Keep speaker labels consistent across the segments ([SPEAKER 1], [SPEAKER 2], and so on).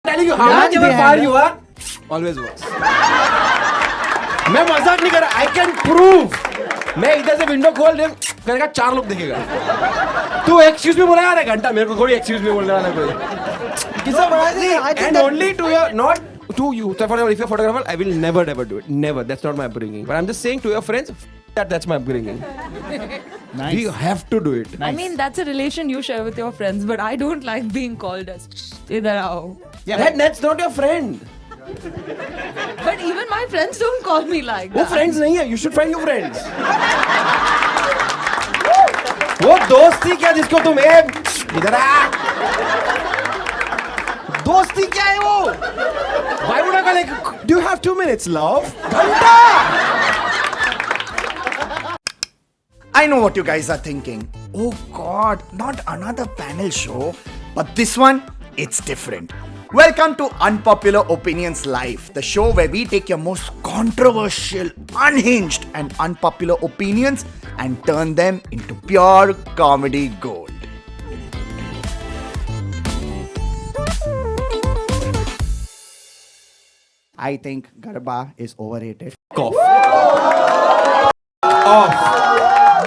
[SPEAKER 1] telling you how much ever far you are, always works. मैं मजाक नहीं कर रहा. I can prove. मैं इधर से विंडो खोल दे करेगा 4 लोग देखेगा. तू एक्सक्यूज मी बोलेगा ना घंटा मेरे को थोड़ी एक्सक्यूज मी बोलने वाला कोई. किससे बोला? And only to your not to you. So for example, if you're a photographer, I will never ever do it. Never. That's not my upbringing. But I'm just saying to your friends, that's my upbringing.
[SPEAKER 2] Nice.
[SPEAKER 1] We have to do it.
[SPEAKER 2] Nice.
[SPEAKER 3] I mean, that's a relation you share with your friends, but I don't like being called as idhar aao.
[SPEAKER 2] Yeah,
[SPEAKER 1] That's not your friend.
[SPEAKER 3] But even my friends don't call me like
[SPEAKER 1] वो
[SPEAKER 3] that.
[SPEAKER 1] friends नहीं है. You should find your friends. वो दोस्ती क्या जिसको तुम इधर आ. दोस्ती क्या है वो? Why would I go like? Do you have 2 minutes, love? घंटा.
[SPEAKER 2] I know what you guys are thinking. Oh God, not another panel show. But this one, it's different. Welcome to Unpopular Opinions Live, the show where we take your most controversial, unhinged, and unpopular opinions and turn them into pure comedy gold. I think Garba is overrated.
[SPEAKER 1] Cough.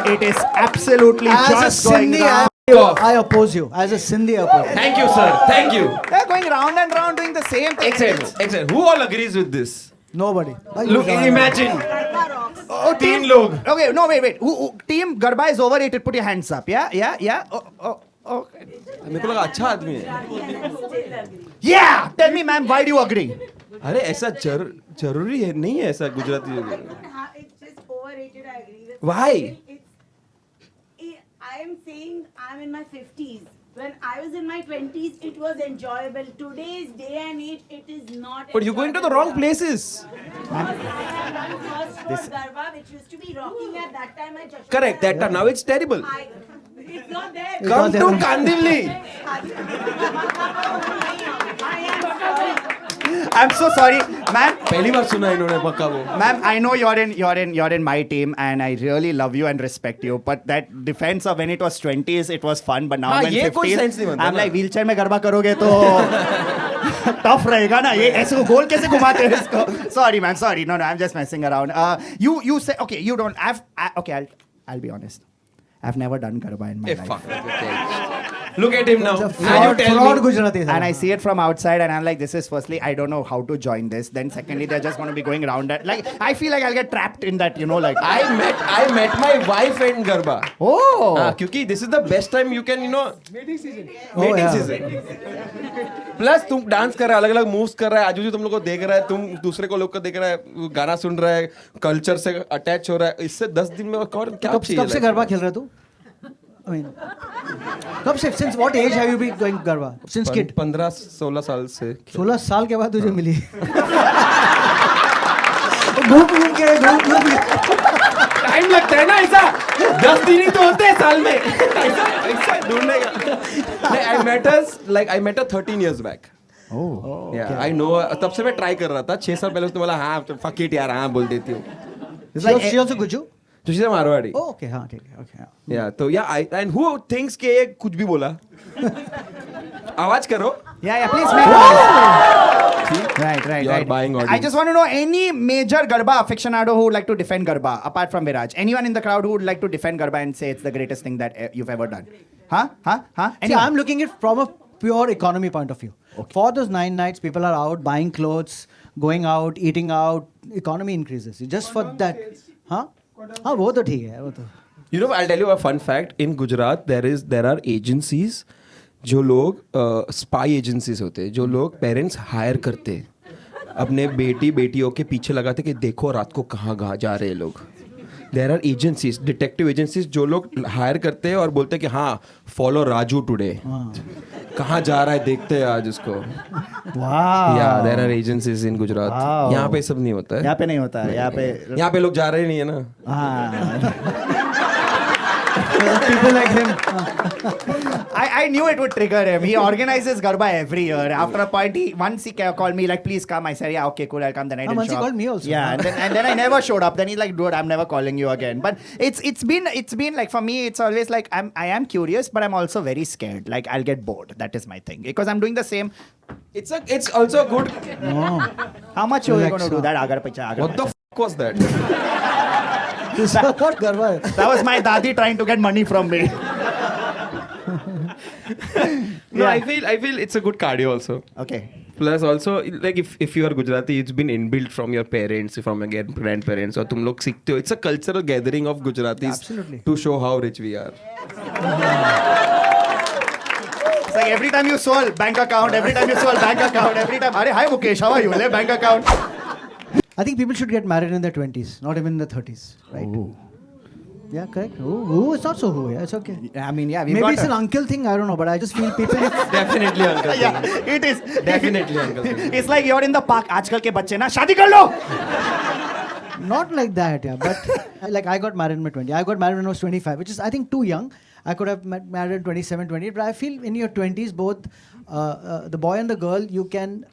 [SPEAKER 2] It is absolutely
[SPEAKER 4] As a
[SPEAKER 2] just going
[SPEAKER 4] Sindhi,
[SPEAKER 2] round.
[SPEAKER 4] I oppose you. As a Sindhi, I oppose you.
[SPEAKER 1] Thank you, sir. Thank you.
[SPEAKER 2] They're going round and round doing the same thing.
[SPEAKER 1] Excellent. Who all agrees with this?
[SPEAKER 4] Nobody.
[SPEAKER 1] Look, imagine.
[SPEAKER 2] Oh,
[SPEAKER 1] तीन लोग.
[SPEAKER 2] Okay, no, wait. Team Garba is overrated. Put your hands up. Yeah. Oh.
[SPEAKER 1] मेरे को लगा अच्छा आदमी है.
[SPEAKER 2] Yeah. Tell me, ma'am, why do you agree?
[SPEAKER 1] अरे ऐसा जरूरी है नहीं है ऐसा Gujarati.
[SPEAKER 5] It's just overrated. I agree with.
[SPEAKER 1] Why?
[SPEAKER 5] I am saying I'm in my 50s. When I was in my 20s, it was enjoyable. Today's day and age, it is not.
[SPEAKER 1] But you're going to the wrong places.
[SPEAKER 5] First for Garba, which used to be rocking at that time at Chashma.
[SPEAKER 1] Correct. That time now it's terrible.
[SPEAKER 5] It's not there.
[SPEAKER 1] Come to Kandivli.
[SPEAKER 5] I am sorry.
[SPEAKER 2] I'm so sorry, ma'am.
[SPEAKER 1] पहली बार सुना इन्होंने पक्का वो.
[SPEAKER 2] Ma'am, I know you're in my team, and I really love you and respect you. But that defense of when it was 20s, it was fun. But now
[SPEAKER 1] हाँ,
[SPEAKER 2] when
[SPEAKER 1] ये कोई
[SPEAKER 2] 50s,
[SPEAKER 1] sense नहीं बनता
[SPEAKER 2] I'm
[SPEAKER 1] ना.
[SPEAKER 2] like wheelchair में गरबा करोगे तो tough रहेगा ना. ये ऐसे गोल कैसे घुमाते हैं इसको? Sorry, man. Sorry. No, I'm just messing around. You say okay. You don't. Okay. I'll be honest. I've never done garba in my life.
[SPEAKER 1] Fuck. Okay. Look at him now. Now you
[SPEAKER 4] Fraud
[SPEAKER 1] tell me.
[SPEAKER 4] Gujarati.
[SPEAKER 2] And I see it from outside, and I'm like, this is firstly, I don't know how to join this. Then secondly, they're just going to be going around that. Like, I feel like I'll get trapped in that, like.
[SPEAKER 1] I met my wife in Garba.
[SPEAKER 2] Oh.
[SPEAKER 1] हाँ, क्योंकि this is the best time you can mating season. Mating season. Plus तुम dance कर रहा है, अलग अलग moves कर रहा है, आजू तुम लोग को देख रहा है, तुम दूसरे को लोग को देख रहा है, गाना सुन रहा है, कल्चर से अटैच हो रहा है. इससे 10 दिन में और क्या चाहिए?
[SPEAKER 4] कब से गरबा खेल रहा है तू? I mean, कब से? Since what age have you been going garba? Since kid?
[SPEAKER 1] 15-16 साल से.
[SPEAKER 4] 16 साल के बाद तुझे मिली. घूम के.
[SPEAKER 1] टाइम लगता है ना ऐसा. 10 दिन ही तो होते हैं साल में. ऐसा ढूंढने का. I met her 13 years back.
[SPEAKER 2] Oh.
[SPEAKER 1] Yeah, I know. तब से मैं ट्राई कर रहा था. 6 साल पहले उसने बोला हाँ fuck it यार हाँ बोल देती हूँ.
[SPEAKER 4] She also Guju?
[SPEAKER 1] तो she's a Marwari.
[SPEAKER 4] Oh, okay. हाँ ठीक है. Okay.
[SPEAKER 1] Yeah, तो and who thinks के ये कुछ भी बोला? आवाज करो.
[SPEAKER 2] Yeah, please make noise. Right.
[SPEAKER 1] You are buying audience.
[SPEAKER 2] I just want to know any major Garba aficionado who would like to defend Garba, apart from Viraj. Anyone in the crowd who would like to defend Garba and say it's the greatest thing that you've ever done? Huh?
[SPEAKER 4] See,
[SPEAKER 2] Anyone?
[SPEAKER 4] I'm looking at it from a pure economy point of view. Okay. For those 9 nights, people are out buying clothes, going out, eating out. Economy increases. Just for that. हाँ वो तो ठीक है वो तो.
[SPEAKER 1] You know, I'll tell you a fun fact. In Gujarat, there are agencies जो लोग spy agencies होते हैं, जो लोग पेरेंट्स हायर करते हैं अपने बेटियों के पीछे लगाते कि देखो रात को कहाँ जा रहे हैं लोग. There are agencies, detective agencies जो लोग हायर करते हैं और बोलते हैं कि हाँ follow राजू today. कहाँ जा रहा है देखते हैं आज उसको.
[SPEAKER 2] Wow.
[SPEAKER 1] Yeah, there are agencies in Gujarat.
[SPEAKER 2] Wow.
[SPEAKER 1] यहाँ पे सब नहीं होता है.
[SPEAKER 2] यहाँ पे नहीं होता है.
[SPEAKER 1] यहाँ पे लोग जा रहे नहीं है ना.
[SPEAKER 2] हाँ.
[SPEAKER 4] People like him.
[SPEAKER 2] I knew it would trigger him. He organizes Garba every year. After a point, once he called me like, please come. I said, yeah, okay, cool, I'll come. Then I didn't
[SPEAKER 4] once
[SPEAKER 2] show
[SPEAKER 4] he
[SPEAKER 2] up.
[SPEAKER 4] called me also.
[SPEAKER 2] Yeah, and then I never showed up. Then he's like, dude, I'm never calling you again. But it's been like, for me, it's always like I am curious, but I'm also very scared. Like I'll get bored. That is my thing because I'm doing the same.
[SPEAKER 1] it's also a good.
[SPEAKER 4] No.
[SPEAKER 2] How much you
[SPEAKER 4] Relax,
[SPEAKER 2] going to do
[SPEAKER 4] huh?
[SPEAKER 2] that? Agar picha, agar
[SPEAKER 1] What the
[SPEAKER 2] picha.
[SPEAKER 1] was that?
[SPEAKER 4] This is not Garba.
[SPEAKER 2] That was my dadi trying to get money from me.
[SPEAKER 1] No, I feel it's a good cardio also.
[SPEAKER 2] Okay.
[SPEAKER 1] Plus also like if you are Gujarati, it's been inbuilt from your parents, from your grandparents, or तुम लोग सीखते हो. It's a cultural gathering of Gujaratis
[SPEAKER 4] Absolutely.
[SPEAKER 1] to show how rich we are.
[SPEAKER 2] It's like every time you swell, bank account, every time you swell, bank account, every time. Hi Mukesh, how are you? Le, bank account.
[SPEAKER 4] I think people should get married in their 20s, not even in their 30s, right?
[SPEAKER 2] Ooh.
[SPEAKER 4] Yeah, correct. Who? It's not so who. Yeah, it's okay.
[SPEAKER 2] I mean, yeah, we
[SPEAKER 4] Maybe
[SPEAKER 2] got
[SPEAKER 4] it's an uncle thing. I don't know, but I just feel people.
[SPEAKER 1] Definitely uncle.
[SPEAKER 2] Yeah, it is.
[SPEAKER 1] Definitely uncle.
[SPEAKER 2] It's like you're in the park. आजकल के बच्चे ना शादी कर लो.
[SPEAKER 4] Not like that, yeah. But like I got married in my 20s. I got married when I was 25, which is I think too young. I could have married in 27, 28. But I feel in your 20s, both the boy and the girl, you can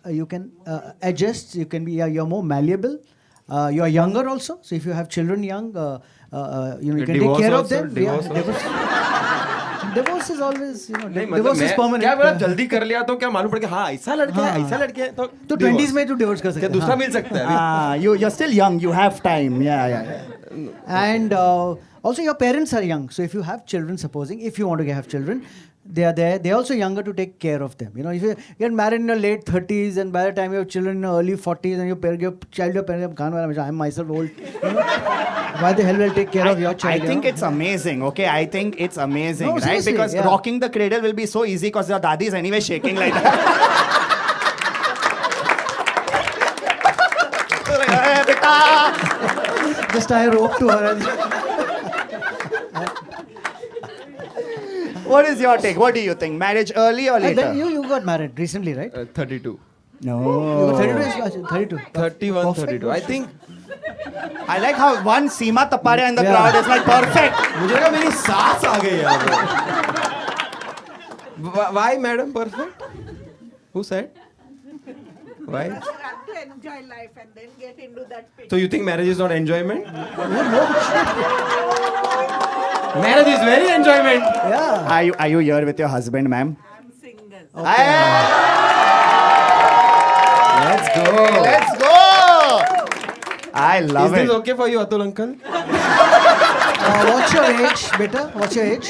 [SPEAKER 4] adjust. You can be you're more malleable. You are younger also. So if you have children young, you can take
[SPEAKER 1] Divorce
[SPEAKER 4] care of
[SPEAKER 1] also,
[SPEAKER 4] them.
[SPEAKER 1] divorce
[SPEAKER 4] Divorce is always
[SPEAKER 1] नहीं
[SPEAKER 4] divorce is permanent.
[SPEAKER 1] क्या बोला जल्दी कर लिया तो क्या मालूम पड़ गया हाँ ऐसा लड़का है ऐसा लड़के है तो
[SPEAKER 4] तो 20s में तो divorce कर सकते
[SPEAKER 1] क्या
[SPEAKER 4] हैं,
[SPEAKER 1] दूसरा
[SPEAKER 4] हाँ.
[SPEAKER 1] मिल सकता है अभी?
[SPEAKER 2] You're still young. You have time. Yeah.
[SPEAKER 4] And also your parents are young. So if you have children, supposing if you want to have children, they are there. They're also younger to take care of them. You know, if you get married in your late 30s and by the time you have children in your early 40s and your parents, I'm myself old. You know? Why the hell will I take care of your
[SPEAKER 2] I
[SPEAKER 4] child?
[SPEAKER 2] think it's amazing. Okay, I think it's amazing,
[SPEAKER 4] No,
[SPEAKER 2] right?
[SPEAKER 4] seriously,
[SPEAKER 2] Because
[SPEAKER 4] yeah.
[SPEAKER 2] rocking the cradle will be so easy because your daddy is anyway shaking like that. So like, "Hey, beta."
[SPEAKER 4] Just tie a rope to her. And
[SPEAKER 2] What is your take? What do you think? Marriage early or
[SPEAKER 4] and
[SPEAKER 2] later?
[SPEAKER 4] then you got married recently, right?
[SPEAKER 1] 32
[SPEAKER 2] No.
[SPEAKER 4] You got 32. 32.
[SPEAKER 1] 31
[SPEAKER 4] Perfect.
[SPEAKER 1] 32 I think
[SPEAKER 2] I like how one Seema Taparia in the
[SPEAKER 4] Yeah.
[SPEAKER 2] crowd is like perfect.
[SPEAKER 1] मुझे लगा मेरी सास आ गई यहाँ पे why madam perfect who said why
[SPEAKER 5] You have to enjoy life and then get into that picture.
[SPEAKER 1] so you think marriage is not enjoyment marriage is very enjoyment
[SPEAKER 4] Yeah.
[SPEAKER 2] Are you here with your husband, ma'am?
[SPEAKER 5] I'm single.
[SPEAKER 1] let's go
[SPEAKER 2] Let's go. I
[SPEAKER 1] is
[SPEAKER 2] love
[SPEAKER 1] this
[SPEAKER 2] it.
[SPEAKER 1] okay for you Atul uncle
[SPEAKER 4] What's your age, beta? What's your age?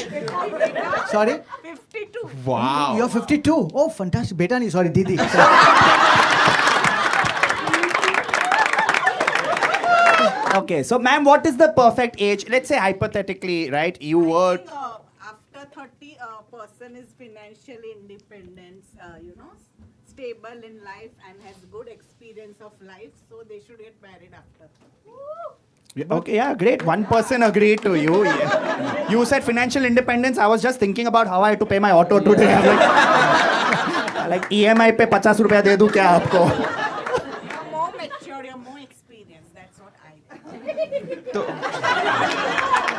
[SPEAKER 4] Sorry?
[SPEAKER 5] 52.
[SPEAKER 1] wow
[SPEAKER 4] You're 52. Oh, fantastic. Beta nahi, sorry, Didi.
[SPEAKER 2] Okay, so ma'am, what is the perfect age? Let's say hypothetically, right? You were.
[SPEAKER 5] I think, after 30, a person is financially independent, stable in life and has good experience of life, so they should get married after.
[SPEAKER 2] Okay, yeah, great. One person agreed to you. Yeah. You said financial independence. I was just thinking about how I had to pay my auto today. I'm like EMI पे 50 रुपया दे दूँ क्या आपको?
[SPEAKER 5] You're more mature, you're more experienced. That's what I think.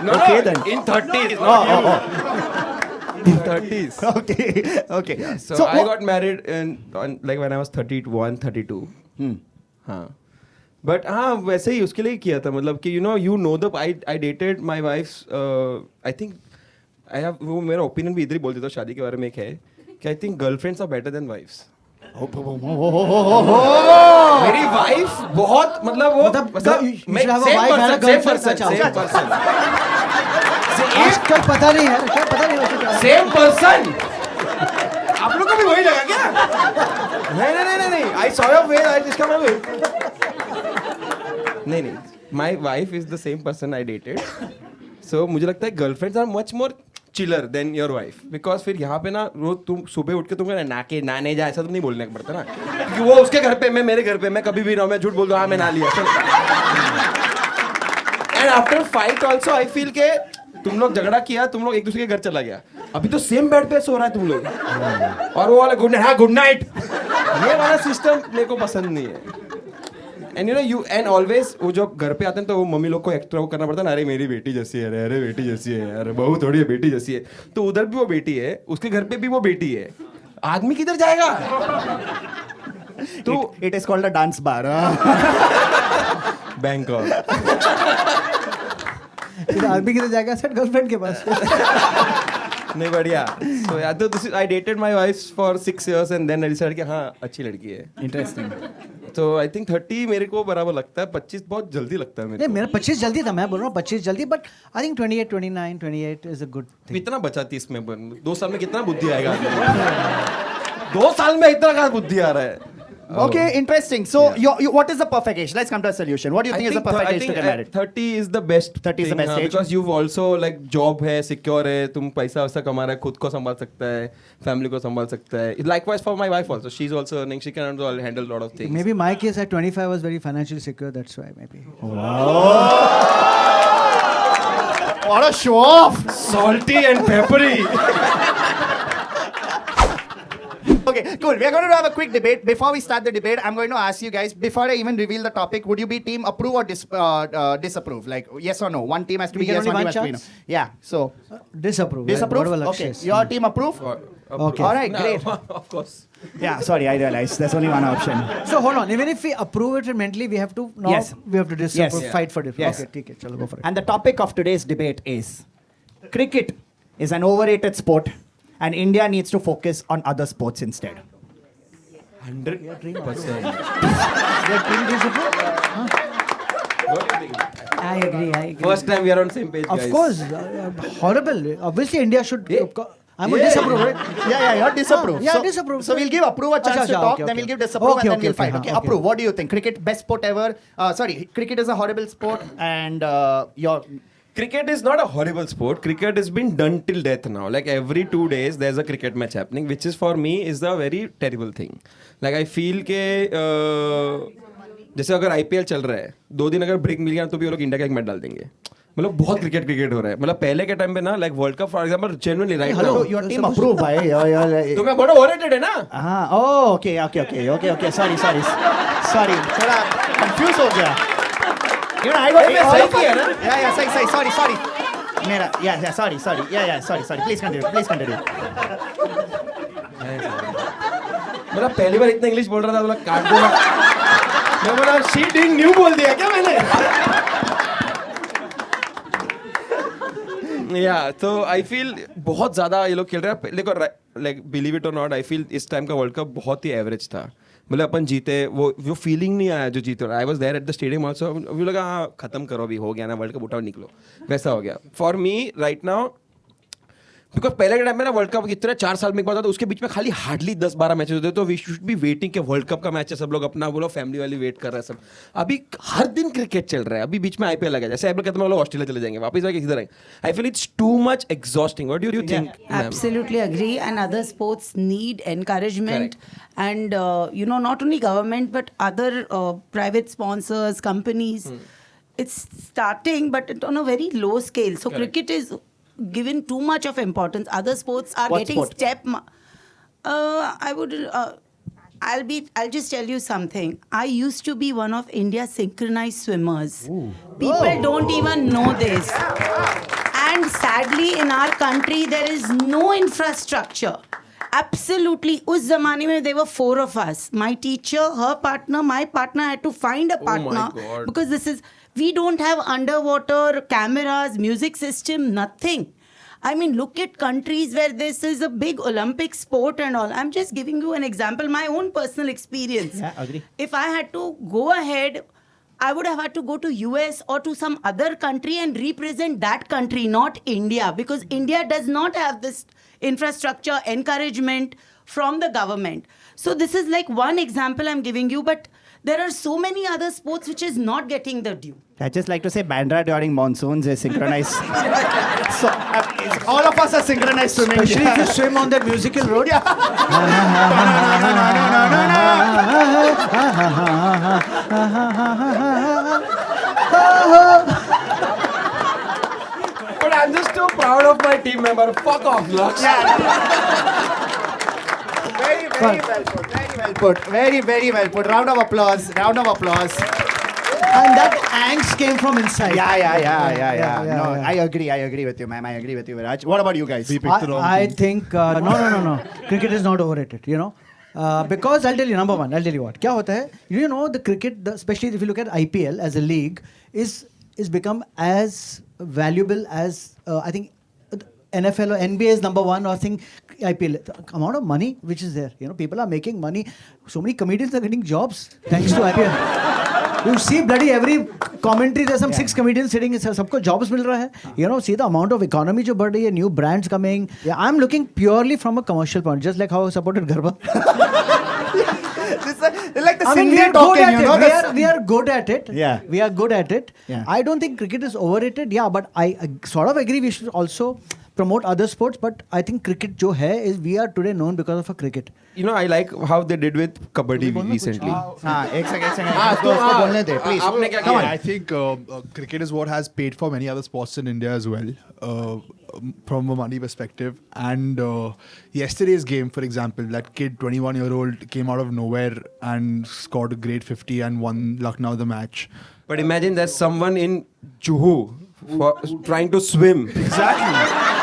[SPEAKER 1] no
[SPEAKER 2] Okay,
[SPEAKER 1] no
[SPEAKER 2] then.
[SPEAKER 1] in 30s
[SPEAKER 2] Oh,
[SPEAKER 1] not
[SPEAKER 2] oh,
[SPEAKER 1] you. In 30s
[SPEAKER 2] Okay.
[SPEAKER 1] so I got married like when I was 31 32 हाँ but हाँ वैसे ही उसके लिए ही किया था मतलब कि you know the I dated my wife's I think I have वो मेरा ओपिनियन भी इधर ही बोल देता हूँ शादी के बारे में एक है कि I think girlfriends are better than wives मेरी वाइफ बहुत मतलब वो
[SPEAKER 4] मतलब you should have a wife and a girlfriend.
[SPEAKER 1] same person
[SPEAKER 4] आजकल पता नहीं है क्या पता नहीं वैसे क्या है?
[SPEAKER 1] सेम पर्सन आप लोग को भी वही लगा क्या नहीं I saw your face I इसका मतलब नहीं my wife is the same person I dated so मुझे लगता है girlfriends are much more chiller than your wife because फिर यहाँ पे ना रोज तुम सुबह उठ के तुमको नाने जा ऐसा तो नहीं बोलने का पड़ता ना क्योंकि वो उसके घर पे मैं मेरे घर पे मैं कभी भी रहूँ मैं झूठ बोल दूँ हाँ मैं ना लिया and after fight also I feel के तुम लोग झगड़ा किया तुम लोग एक दूसरे के घर चला गया अभी तो सेम बेड पे सो रहा है तुम लोग और वो वाला गुड नाइट ये वाला सिस्टम मेरे को पसंद नहीं है एंड यू एंड ऑलवेज वो जब घर पे आते हैं तो वो मम्मी लोग को एक्स्ट्रा वो करना पड़ता है ना अरे मेरी बेटी जैसी है अरे बेटी जैसी है अरे बहू थोड़ी है बेटी जैसी है तो उधर भी वो बेटी है उसके घर पे भी वो बेटी है आदमी किधर जाएगा तो
[SPEAKER 2] It is called a dance bar.
[SPEAKER 1] Bangkok
[SPEAKER 4] फिर आदमी किधर जाएगा सेट गर्लफ्रेंड के पास
[SPEAKER 1] नहीं बढ़िया. So yeah, तो this is I dated my wife for 6 years and then I decided कि हाँ अच्छी लड़की है.
[SPEAKER 2] Interesting.
[SPEAKER 1] तो I think 30 मेरे को बराबर लगता है, 25 बहुत जल्दी लगता है मेरे
[SPEAKER 4] नहीं
[SPEAKER 1] को.
[SPEAKER 4] मेरा 25 जल्दी था, मैं बोल रहा हूँ 25 जल्दी, but I think 28 29 28 is a good thing.
[SPEAKER 1] कितना बचा 30 में? 2 साल में कितना बुद्धि आएगा? 2 साल में इतना कहाँ बुद्धि आ रहा है?
[SPEAKER 2] Okay, interesting. So, what is the perfect age? Let's come to a solution. What do you think is the perfect age to get married?
[SPEAKER 1] 30 is the best.
[SPEAKER 2] 30 is the
[SPEAKER 1] thing,
[SPEAKER 2] best age.
[SPEAKER 1] Because you've also like job है, secure है, तुम पैसा वैसा कमा रहे, खुद को संभाल सकता है, family को संभाल सकता है. Likewise for my wife also. She's also earning. She can also handle a lot of things.
[SPEAKER 4] Maybe my case at 25 was very financially secure. That's why maybe.
[SPEAKER 2] What a show off!
[SPEAKER 1] Salty and peppery.
[SPEAKER 2] Okay, cool. We're going to have a quick debate. Before we start the debate, I'm going to ask you guys, before I even reveal the topic, would you be team approve or disapprove? Like, yes or no? One team has to
[SPEAKER 4] We
[SPEAKER 2] be
[SPEAKER 4] get
[SPEAKER 2] yes,
[SPEAKER 4] only
[SPEAKER 2] one team
[SPEAKER 4] one
[SPEAKER 2] has to be no. Yeah, so,
[SPEAKER 4] Disapprove.
[SPEAKER 2] disapprove?
[SPEAKER 4] Whatever
[SPEAKER 2] Okay,
[SPEAKER 4] Lakshya
[SPEAKER 2] your team approve?
[SPEAKER 4] Okay.
[SPEAKER 2] All right, great.
[SPEAKER 1] Of course.
[SPEAKER 2] Yeah, sorry, I realized there's only one option.
[SPEAKER 4] So hold on. Even if we approve it mentally, we have to now.
[SPEAKER 2] Yes.
[SPEAKER 4] We have to disapprove.
[SPEAKER 2] Yes.
[SPEAKER 4] Fight for it.
[SPEAKER 2] Yes.
[SPEAKER 4] Okay, ठीक है, चलो go for it.
[SPEAKER 2] And the topic of today's debate is cricket is an overrated sport and India needs to focus on other sports instead.
[SPEAKER 1] 100%.
[SPEAKER 4] Your team disapprove?
[SPEAKER 1] What do you think?
[SPEAKER 3] I agree.
[SPEAKER 1] First time we are on same page,
[SPEAKER 4] Of
[SPEAKER 1] guys.
[SPEAKER 4] course, horrible. Obviously, India should. I'm a disapprove, right?
[SPEAKER 2] Yeah, you're disapprove.
[SPEAKER 4] Yeah,
[SPEAKER 2] so,
[SPEAKER 4] disapprove.
[SPEAKER 2] So we'll give approve a chance
[SPEAKER 4] Acha,
[SPEAKER 2] to
[SPEAKER 4] acha,
[SPEAKER 2] talk,
[SPEAKER 4] okay,
[SPEAKER 2] then
[SPEAKER 4] okay.
[SPEAKER 2] we'll give disapprove
[SPEAKER 4] Okay,
[SPEAKER 2] and then
[SPEAKER 4] okay,
[SPEAKER 2] we'll fight.
[SPEAKER 4] okay,
[SPEAKER 2] Okay,
[SPEAKER 4] okay.
[SPEAKER 2] approve. What do you think? Cricket, best sport ever. Sorry, cricket is a horrible sport and your...
[SPEAKER 1] Cricket is not a horrible sport. Cricket has been done till death now. Like every 2 days, there's a cricket match happening, which is for me is a very terrible thing. Like I feel के जैसे अगर IPL चल रहा है, 2 दिन अगर break मिल गया तो भी वो लोग इंडिया का एक मैच डाल देंगे. मतलब बहुत क्रिकेट हो रहा है. मतलब पहले के टाइम पे ना like world cup for example genuinely right
[SPEAKER 2] Hello,
[SPEAKER 1] now.
[SPEAKER 2] your team approve, bhai.
[SPEAKER 1] तो मैं बड़ा ओवररेटेड है ना.
[SPEAKER 2] Oh, okay. Sorry. थोड़ा confused हो गया. You know, I got
[SPEAKER 1] मैं सही किया ना?
[SPEAKER 2] Yeah, सही. Sorry. मेरा, yeah, sorry. Yeah, sorry. Please continue.
[SPEAKER 1] मतलब पहली बार इतना इंग्लिश बोल रहा था, बोला काट दूंगा. मैं बोला शी डिडंट न्यू बोल दिया क्या मैंने? या तो आई फील बहुत ज्यादा ये लोग खेल रहे हैं. देखो लाइक बिलीव इट और नॉट, आई फील इस टाइम का वर्ल्ड कप बहुत ही एवरेज था. मतलब अपन जीते, वो फीलिंग नहीं आया जो जीते. I was there at the stadium also. वो लगा हाँ खत्म करो, अभी हो गया ना वर्ल्ड कप, उठाओ निकलो, वैसा हो गया. For me right now because पहले के टाइम में ना वर्ल्ड कप कितने 4 साल में एक बार था, उसके बीच में खाली हार्डली 10-12 मैचेस होते, तो वी शुड बी वेटिंग के वर्ल्ड कप का मैच है, सब लोग अपना बोलो फैमिली वाली वेट कर रहे हैं सब. अभी हर दिन क्रिकेट चल रहा है. अभी बीच में IPL लगा, जैसे IPL कहते हैं लोग ऑस्ट्रेलिया चले जाएंगे, वापस आके इधर आएंगे. I feel it's too much exhausting. What do you think?
[SPEAKER 6] Absolutely agree. And other sports need encouragement.
[SPEAKER 1] Correct.
[SPEAKER 6] And, not only government, but other private sponsors, companies. It's starting, but on a very low scale. So
[SPEAKER 1] Correct.
[SPEAKER 6] cricket is given too much of importance. Other sports are
[SPEAKER 2] What
[SPEAKER 6] getting
[SPEAKER 2] sport?
[SPEAKER 6] I'll just tell you something. I used to be one of India's synchronized swimmers. People don't even know this. And sadly, in our country, there is no infrastructure. Absolutely. Us zamane mein there were 4 of us. My teacher, her partner, my partner. I had to find a
[SPEAKER 1] Oh my
[SPEAKER 6] partner
[SPEAKER 1] God.
[SPEAKER 6] because we don't have underwater cameras, music system, nothing. I mean, look at countries where this is a big Olympic sport and all. I'm just giving you an example, my own personal experience.
[SPEAKER 2] Yeah, agree.
[SPEAKER 6] If I had to go ahead, I would have had to go to US or to some other country and represent that country, not India, because India does not have this infrastructure, encouragement from the government. So this is like one example I'm giving you, but there are so many other sports which is not getting the due.
[SPEAKER 2] I just like to say Bandra during monsoons is synchronized. So, all of us are synchronized swimming.
[SPEAKER 4] Especially if you swim on that musical road.
[SPEAKER 1] But I'm just too proud of my team member. Fuck off, Lux.
[SPEAKER 2] Very well put. Very well put. Round of applause.
[SPEAKER 4] And that angst came from inside.
[SPEAKER 2] Yeah. No,
[SPEAKER 4] yeah.
[SPEAKER 2] I agree with you, ma'am. I agree with you, Viraj. What about you guys?
[SPEAKER 4] I think no. Cricket is not overrated. Because I'll tell you number one. I'll tell you what. क्या होता है? The cricket, especially if you look at IPL as a league, is become as valuable as I think NFL or NBA is number one, or think IPL. The amount of money which is there, people are making money. So many comedians are getting jobs thanks to IPL. You see bloody every commentary, there's some 6 comedians sitting, सबको jobs मिल रहा है. See the amount of economy जो बढ़ रही है, new brands coming. Yeah, I'm looking purely from a commercial point, just like how I supported Garba.
[SPEAKER 2] Like the
[SPEAKER 4] I mean,
[SPEAKER 2] Singli talking,
[SPEAKER 4] we are good at it.
[SPEAKER 2] Yeah.
[SPEAKER 4] We are good at it.
[SPEAKER 2] Yeah.
[SPEAKER 4] I don't think cricket is overrated. Yeah, but I sort of agree we should also promote other sports. But I think cricket jo hai is we are today known because of a cricket.
[SPEAKER 1] I like how they did with kabaddi recently.
[SPEAKER 2] एक second उसको बोलने दे please.
[SPEAKER 1] आपने क्या
[SPEAKER 2] Come
[SPEAKER 1] किया?
[SPEAKER 2] on.
[SPEAKER 7] I think cricket is what has paid for many other sports in India as well, from a money perspective. And yesterday's game, for example, that kid, 21-year-old, came out of nowhere and scored a great 50 and won Lucknow the match.
[SPEAKER 1] But imagine there's someone in Juhu trying to swim.
[SPEAKER 7] Exactly.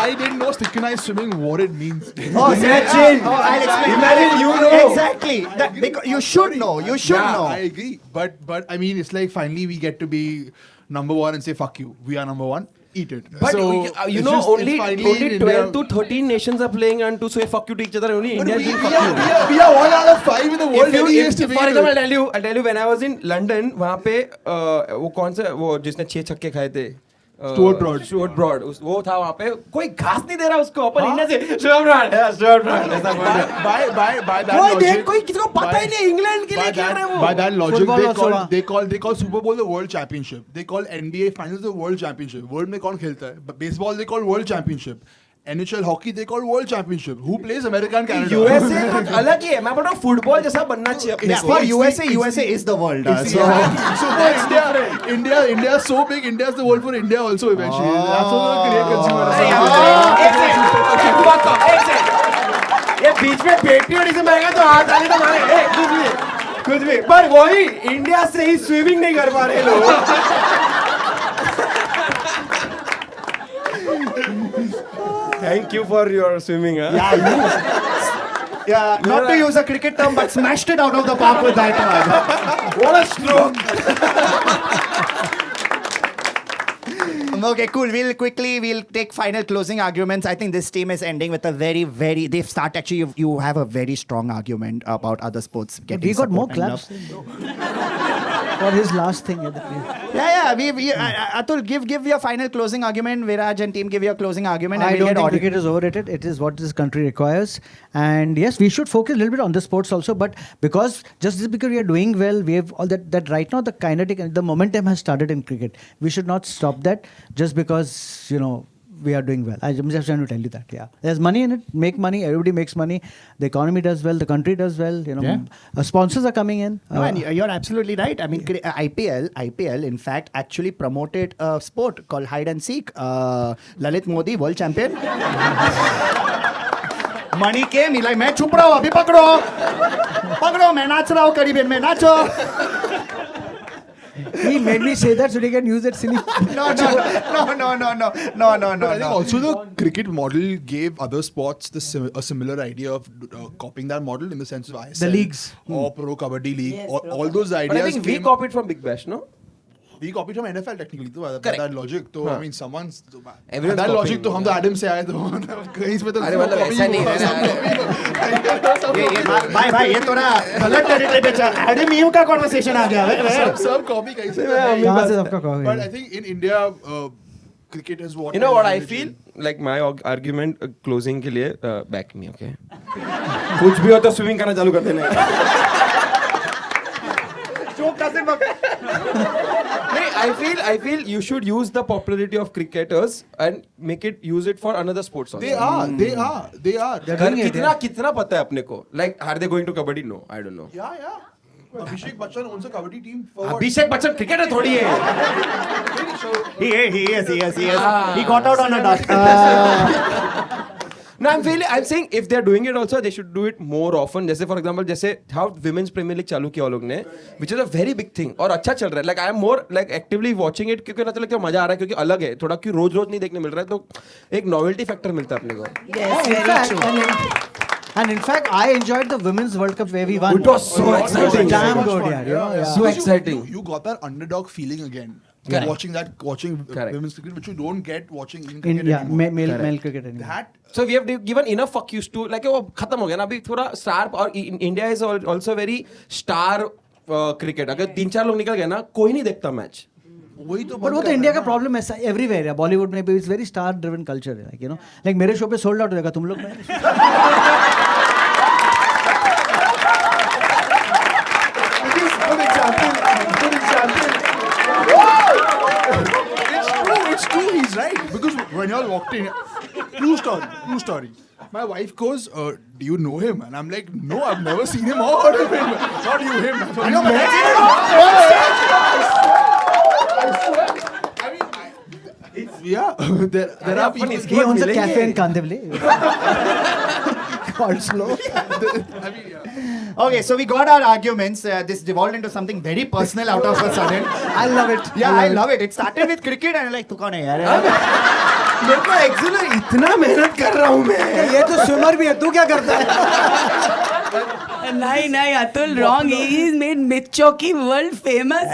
[SPEAKER 7] I didn't know synchronized swimming what it means.
[SPEAKER 2] Oh,
[SPEAKER 1] Imagine.
[SPEAKER 2] I'll explain.
[SPEAKER 1] Imagine you know.
[SPEAKER 2] Exactly. Because you should know. You should
[SPEAKER 7] Yeah,
[SPEAKER 2] know.
[SPEAKER 7] I agree. But I mean, it's like finally we get to be number one and say fuck you. We are number one. Eat it.
[SPEAKER 1] But
[SPEAKER 7] So,
[SPEAKER 1] you
[SPEAKER 7] it's
[SPEAKER 1] know,
[SPEAKER 7] just-
[SPEAKER 1] only
[SPEAKER 7] it's finally in
[SPEAKER 1] 12
[SPEAKER 7] India.
[SPEAKER 1] to 13 nations are playing, and to say fuck you to each other, only
[SPEAKER 7] But
[SPEAKER 1] India
[SPEAKER 7] we,
[SPEAKER 1] is
[SPEAKER 7] we,
[SPEAKER 1] fuck
[SPEAKER 7] are,
[SPEAKER 1] you.
[SPEAKER 7] we, are, we are 1 out of 5 in the world.
[SPEAKER 1] If you,
[SPEAKER 7] any
[SPEAKER 1] if,
[SPEAKER 7] years to
[SPEAKER 1] for
[SPEAKER 7] begin
[SPEAKER 1] example,
[SPEAKER 7] with.
[SPEAKER 1] I'll tell you when I was in London, वहाँ पे वो कौन सा वो जिसने 6 छक्के खाए थे
[SPEAKER 7] Stuart Broad.
[SPEAKER 1] Stuart Broad वो था वहाँ पे कोई घास नहीं दे रहा उसको अपन इंडिया से Stuart Broad ऐसा बोल रहा
[SPEAKER 7] by that
[SPEAKER 1] कोई
[SPEAKER 7] logic,
[SPEAKER 1] देख कोई किसी को पता ही नहीं इंग्लैंड के लिए
[SPEAKER 7] by
[SPEAKER 1] खेल रहे
[SPEAKER 7] that,
[SPEAKER 1] हैं
[SPEAKER 7] by
[SPEAKER 1] वो
[SPEAKER 7] that logic,
[SPEAKER 4] Football also,
[SPEAKER 7] they call Super Bowl the World Championship. They call NBA Finals the World Championship. World में कौन खेलता है? But baseball they call World Championship. NHL hockey they call World Championship. Who plays America and Canada?
[SPEAKER 1] USA कुछ अलग ही है मैं बोल रहा हूँ फुटबॉल जैसा बनना चाहिए अपने
[SPEAKER 2] Yeah,
[SPEAKER 1] को
[SPEAKER 2] for USA is the world. So
[SPEAKER 7] So for India is so big. India is the world for India also eventually. That's what the Korean consumer.
[SPEAKER 1] ये बीच में पेट्रियोटिज्म आएगा तो हाथ डाले तो मारे कुछ भी पर वही इंडिया से ही स्विमिंग नहीं कर पा रहे लोग thank you for your swimming
[SPEAKER 2] yeah, not to use a cricket term, but smashed it out of the park with that one.
[SPEAKER 1] What a stroke!
[SPEAKER 2] Okay, cool. We'll take final closing arguments. I think this team is ending with a very they've start actually you have a very strong argument about other sports getting
[SPEAKER 4] We got more
[SPEAKER 2] support and
[SPEAKER 4] claps
[SPEAKER 2] love.
[SPEAKER 4] for his last thing at the play.
[SPEAKER 2] Atul, give your final closing argument. Viraj and team, give your closing argument.
[SPEAKER 4] I
[SPEAKER 2] and
[SPEAKER 4] don't
[SPEAKER 2] we'll
[SPEAKER 4] think
[SPEAKER 2] get
[SPEAKER 4] cricket is overrated. It is what this country requires. And yes, we should focus a little bit on the sports also. But because we are doing well, we have all that right now the kinetic and the momentum has started in cricket. We should not stop that just because, we are doing well. I'm just trying to tell you that, yeah. There's money in it. Make money. Everybody makes money. The economy does well. The country does well. Sponsors are coming in.
[SPEAKER 2] No, and you're absolutely right. I mean, IPL, in fact, actually promoted a sport called hide and seek. Lalit Modi, world champion. Money came. He's like, मैं चुप रहा हूँ अभी पकड़ो मैं नाच रहा हूँ करीबन में नाचो.
[SPEAKER 4] He made me say that so they can use that silly.
[SPEAKER 2] No.
[SPEAKER 7] But I think also the cricket model gave other sports a similar idea of copying that model in the sense of ISL,
[SPEAKER 4] The leagues.
[SPEAKER 7] or Pro Kabaddi League, all those ideas.
[SPEAKER 1] But I think we
[SPEAKER 7] came-
[SPEAKER 1] copied from Big Bash, no?
[SPEAKER 7] We copied from NFL technically. तो by
[SPEAKER 1] Correct.
[SPEAKER 7] that logic, तो I mean someone's.
[SPEAKER 1] Everyone's
[SPEAKER 7] that logic
[SPEAKER 1] copying,
[SPEAKER 7] तो हम तो Adam से आए तो कहीं से तो
[SPEAKER 1] अरे मतलब ऐसा नहीं
[SPEAKER 2] भाई ये थोड़ा गलत टेरिटरी पे चल. एडम ईव का कन्वर्सेशन आ गया.
[SPEAKER 7] सब copy कहीं से.
[SPEAKER 4] कहाँ से सबका copy?
[SPEAKER 7] But I think in India, cricket is what.
[SPEAKER 1] You know what I feel? Like my argument closing के लिए back me, okay? कुछ भी हो तो swimming करना चालू कर देना. I feel you should use the popularity of cricketers and use it for another sports also.
[SPEAKER 7] They are.
[SPEAKER 1] कितना पता है अपने को? Like, are they going to kabaddi? No, I don't know.
[SPEAKER 7] Yeah. Abhishek Bachchan owns a kabaddi team. For
[SPEAKER 1] Abhishek Bachchan cricketer थोड़ी है.
[SPEAKER 2] He is. He got out on a dot.
[SPEAKER 1] No, I'm saying if they're doing it also, they should do it more often. जैसे for example, जैसे how Women's Premier League चालू किया वो लोग ने, which is a very big thing और अच्छा चल रहा है. Like I am more like actively watching it क्योंकि ना चला मजा आ रहा है क्योंकि अलग है थोड़ा क्योंकि रोज नहीं देखने मिल रहा है तो एक novelty factor मिलता है अपने को.
[SPEAKER 6] Yes, very true.
[SPEAKER 4] And in fact, I enjoyed the Women's World Cup where we won.
[SPEAKER 1] It was so exciting.
[SPEAKER 4] Damn
[SPEAKER 7] much
[SPEAKER 4] good,
[SPEAKER 7] fun.
[SPEAKER 4] yeah. You know, yeah.
[SPEAKER 1] So exciting.
[SPEAKER 7] You got that underdog feeling again.
[SPEAKER 1] Correct.
[SPEAKER 7] Watching
[SPEAKER 1] Correct.
[SPEAKER 7] women's cricket, which you don't get watching Indian
[SPEAKER 4] In,
[SPEAKER 7] cricket
[SPEAKER 4] yeah,
[SPEAKER 7] anymore.
[SPEAKER 4] male cricket anymore.
[SPEAKER 7] That
[SPEAKER 1] So we have given enough fuck yous to like वो खत्म हो गया ना अभी थोड़ा star और India is also very star cricket अगर 3-4 लोग निकल गए ना कोई नहीं देखता मैच
[SPEAKER 7] वही तो
[SPEAKER 4] But वो तो इंडिया का प्रॉब्लम है एवरीवेयर है बॉलीवुड में भी it's very star driven culture है लाइक यू नो लाइक मेरे शो पे सोल्ड आउट हो जाएगा तुम लोग में
[SPEAKER 7] It's true, he's right. Because when y'all walked in, true story. My wife goes, do you know him? And I'm like, no, I've never seen him or heard of him. Not you, him. I know, but yeah, there are people.
[SPEAKER 4] he owns a cafe in Kandivli called Slow.
[SPEAKER 2] Okay, so we got our arguments. This devolved into something very personal out of a sudden.
[SPEAKER 4] I love it.
[SPEAKER 2] Yeah, I love it. It started with cricket and I'm like, तू कौन है यार?
[SPEAKER 1] मेरे को actually इतना मेहनत कर रहा हूँ मैं
[SPEAKER 4] ये तो स्विमर भी है तू क्या करता है
[SPEAKER 6] नहीं Atul wrong. He's made Michoki world famous.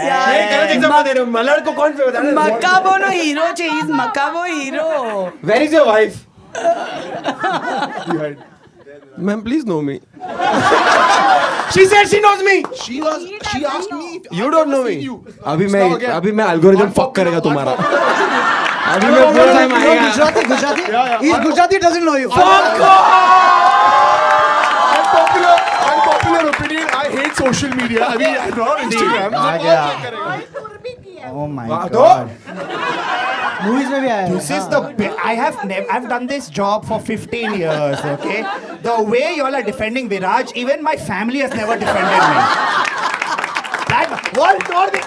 [SPEAKER 1] मलड़ को कौन पे बता
[SPEAKER 6] Macabo no hero che. He's Macabo hero.
[SPEAKER 1] Where is your wife? Ma'am, please know me. She said she knows me.
[SPEAKER 7] She asked me.
[SPEAKER 1] You don't know me.
[SPEAKER 7] You.
[SPEAKER 1] अभी
[SPEAKER 7] Stop again.
[SPEAKER 1] मैं algorithm fuck करेगा तुम्हारा. अभी मैं full time आएगा.
[SPEAKER 4] Gujarati he's Gujarati doesn't know you
[SPEAKER 7] Unpopular opinion. I hate social media. I mean, I'm not on Instagram.
[SPEAKER 2] Oh my
[SPEAKER 1] तो
[SPEAKER 2] god.
[SPEAKER 4] movies में भी आया है
[SPEAKER 2] This is the I've done this job for 15 years, okay? The way y'all are defending Viraj, even my family has never defended me. That what or the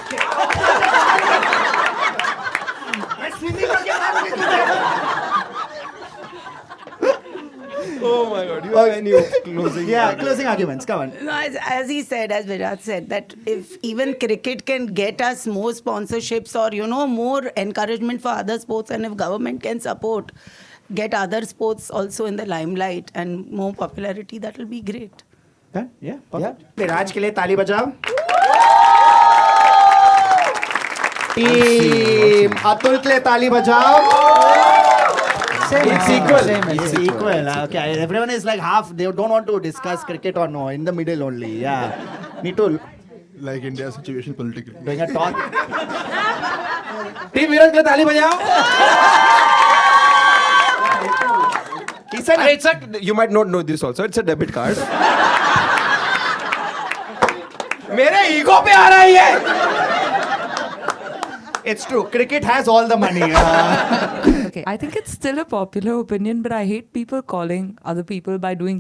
[SPEAKER 1] Oh my god, you have any closing?
[SPEAKER 2] Yeah, closing arguments. Come on.
[SPEAKER 6] No, as he said, as Virat said, that if even cricket can get us more sponsorships or, you know, more encouragement for other sports, and if government can support, get other sports also in the limelight and more popularity, that will be great.
[SPEAKER 2] Yeah, perfect. Viraj के लिए ताली बजाओ. Team Atul के लिए ताली बजाओ.
[SPEAKER 4] It's
[SPEAKER 2] equal.
[SPEAKER 4] It's
[SPEAKER 2] Equal. Okay, everyone is like half. They don't want to discuss cricket or no. In the middle only. Yeah. Me too.
[SPEAKER 7] Like India's situation politically.
[SPEAKER 2] Doing a talk.
[SPEAKER 1] Team Virat के लिए ताली बजाओ.
[SPEAKER 2] He said.
[SPEAKER 1] It's a, you might not know this also. It's a debit card. मेरे ego पे आ रहा है ये.
[SPEAKER 2] It's true. Cricket has all the money.
[SPEAKER 3] Okay, I think it's still a popular opinion, but I hate people calling other people by doing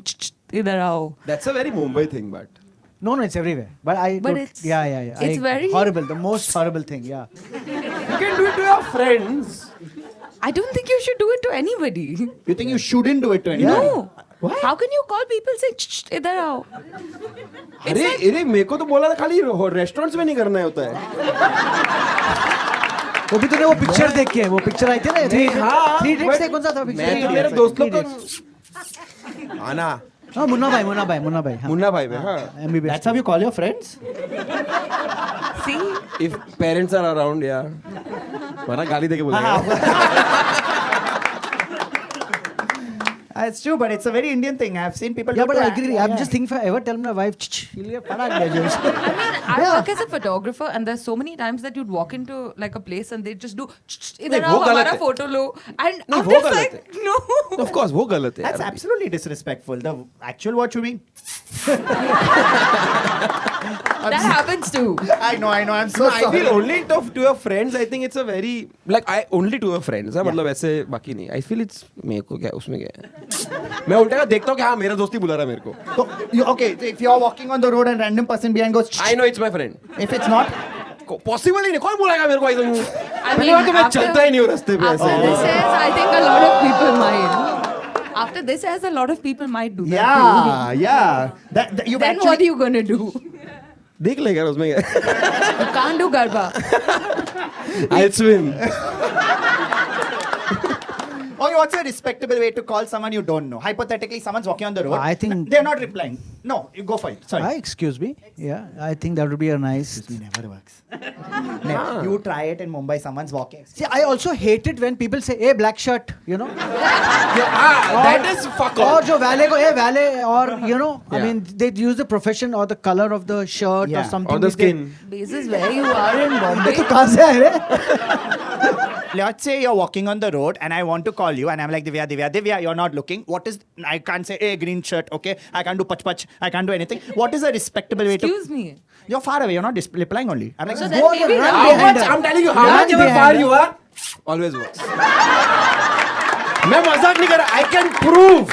[SPEAKER 3] idhar aao.
[SPEAKER 1] That's a very Mumbai thing, but.
[SPEAKER 4] No, it's everywhere. But
[SPEAKER 3] it's-
[SPEAKER 4] yeah.
[SPEAKER 3] it's very-
[SPEAKER 4] horrible. The most horrible thing. Yeah.
[SPEAKER 1] You can do it to your friends.
[SPEAKER 3] I don't think you should do it to anybody.
[SPEAKER 2] You think you shouldn't do it to anyone?
[SPEAKER 3] No. How can you call people saying idhar aao?
[SPEAKER 1] अरे मेरे को तो बोला था खाली restaurants में नहीं करना होता है.
[SPEAKER 4] वो भी तूने वो पिक्चर देख के वो पिक्चर आई थी ना थ्री इडियट्स से कौन सा था
[SPEAKER 1] मैं
[SPEAKER 4] पिक्चर
[SPEAKER 1] तो मेरे दोस्त लोग को आना
[SPEAKER 4] हाँ मुन्ना भाई हाँ.
[SPEAKER 1] मुन्ना भाई में हाँ.
[SPEAKER 4] MBBS.
[SPEAKER 2] That's how you call your friends?
[SPEAKER 3] See?
[SPEAKER 1] If parents are around, yeah. वरना गाली देके बोलेगा.
[SPEAKER 2] It's true, but it's a very Indian thing. I've seen people.
[SPEAKER 4] Yeah,
[SPEAKER 2] do
[SPEAKER 4] but
[SPEAKER 2] it
[SPEAKER 4] I
[SPEAKER 2] to
[SPEAKER 4] agree.
[SPEAKER 2] act-
[SPEAKER 4] I'm
[SPEAKER 2] yeah.
[SPEAKER 4] just thinking if I ever tell my wife, he'll get parak gadgets.
[SPEAKER 3] I work as a photographer, and there's so many times that you'd walk into like a place and they just do idhar
[SPEAKER 1] वो
[SPEAKER 3] aao
[SPEAKER 1] गलत
[SPEAKER 3] हमारा
[SPEAKER 1] है.
[SPEAKER 3] photo low, and
[SPEAKER 1] नहीं,
[SPEAKER 3] I'm
[SPEAKER 1] वो
[SPEAKER 3] just
[SPEAKER 1] गलत
[SPEAKER 3] like
[SPEAKER 1] है.
[SPEAKER 3] no.
[SPEAKER 1] Of course, वो गलत है.
[SPEAKER 2] That's
[SPEAKER 1] यार.
[SPEAKER 2] absolutely disrespectful. The actual what you mean?
[SPEAKER 3] That happens too.
[SPEAKER 2] I know. I'm so
[SPEAKER 1] No,
[SPEAKER 2] sorry.
[SPEAKER 1] I feel only to your friends. I think it's a very like I only to your friends. हाँ मतलब ऐसे बाकी नहीं. I feel it's मेरे को क्या उसमें क्या है. मैं उल्टा देखता हूँ कि हाँ मेरा दोस्ती बुला रहा है मेरे को.
[SPEAKER 2] So, okay, so if you're walking on the road and random person behind goes,
[SPEAKER 1] I know it's my friend.
[SPEAKER 2] if it's not,
[SPEAKER 1] possible ही नहीं. कौन बुलाएगा मेरे को एकदम.
[SPEAKER 3] I
[SPEAKER 1] पहली बात तो मैं
[SPEAKER 3] after-
[SPEAKER 1] चलता ही नहीं हूँ रास्ते पे
[SPEAKER 3] After
[SPEAKER 1] ऐसे.
[SPEAKER 3] this airs, I think a lot of people might. After this airs, a lot of people might do that too.
[SPEAKER 2] yeah. That you've
[SPEAKER 3] Then
[SPEAKER 2] actually.
[SPEAKER 3] what are you gonna do?
[SPEAKER 1] देख लेगा उसमें क्या.
[SPEAKER 3] You can't do garba.
[SPEAKER 1] I'll swim.
[SPEAKER 2] Okay, what's a respectable way to call someone you don't know? Hypothetically, someone's walking on the road.
[SPEAKER 4] I think-
[SPEAKER 2] they're not replying. No, you go for it. Sorry.
[SPEAKER 4] Excuse me. Yeah, I think that would be a nice.
[SPEAKER 2] It never works. Never. You try it in Mumbai, someone's walking.
[SPEAKER 4] See, I also hate it when people say, "Hey, black shirt," you know.
[SPEAKER 1] That is fuck
[SPEAKER 4] Or
[SPEAKER 1] off.
[SPEAKER 4] jo valet ko, "Hey, valet," or you know, I
[SPEAKER 1] Yeah.
[SPEAKER 4] mean, they use the profession or the color of the shirt or
[SPEAKER 2] Yeah.
[SPEAKER 4] something.
[SPEAKER 1] Or the
[SPEAKER 4] which they-
[SPEAKER 1] skin.
[SPEAKER 3] Basis where you are in Bombay.
[SPEAKER 4] तो कहाँ से आए रे?
[SPEAKER 2] Let's say you're walking on the road and I want to call you and I'm like, Divya, you're not looking. What is, I can't say, hey, green shirt, okay? I can't do pach, I can't do anything. What is a respectable way to...
[SPEAKER 3] Excuse me.
[SPEAKER 2] You're far away, you're not replying only. I'm like,
[SPEAKER 3] So
[SPEAKER 2] go
[SPEAKER 3] then
[SPEAKER 2] on,
[SPEAKER 3] maybe
[SPEAKER 2] run
[SPEAKER 3] now-
[SPEAKER 1] How
[SPEAKER 2] behind
[SPEAKER 1] much?
[SPEAKER 2] her.
[SPEAKER 1] I'm telling you, how
[SPEAKER 4] Run
[SPEAKER 1] much ever
[SPEAKER 4] behind
[SPEAKER 1] far
[SPEAKER 4] her.
[SPEAKER 1] you are, always works. मैं मजाक नहीं कर रहा. I can prove.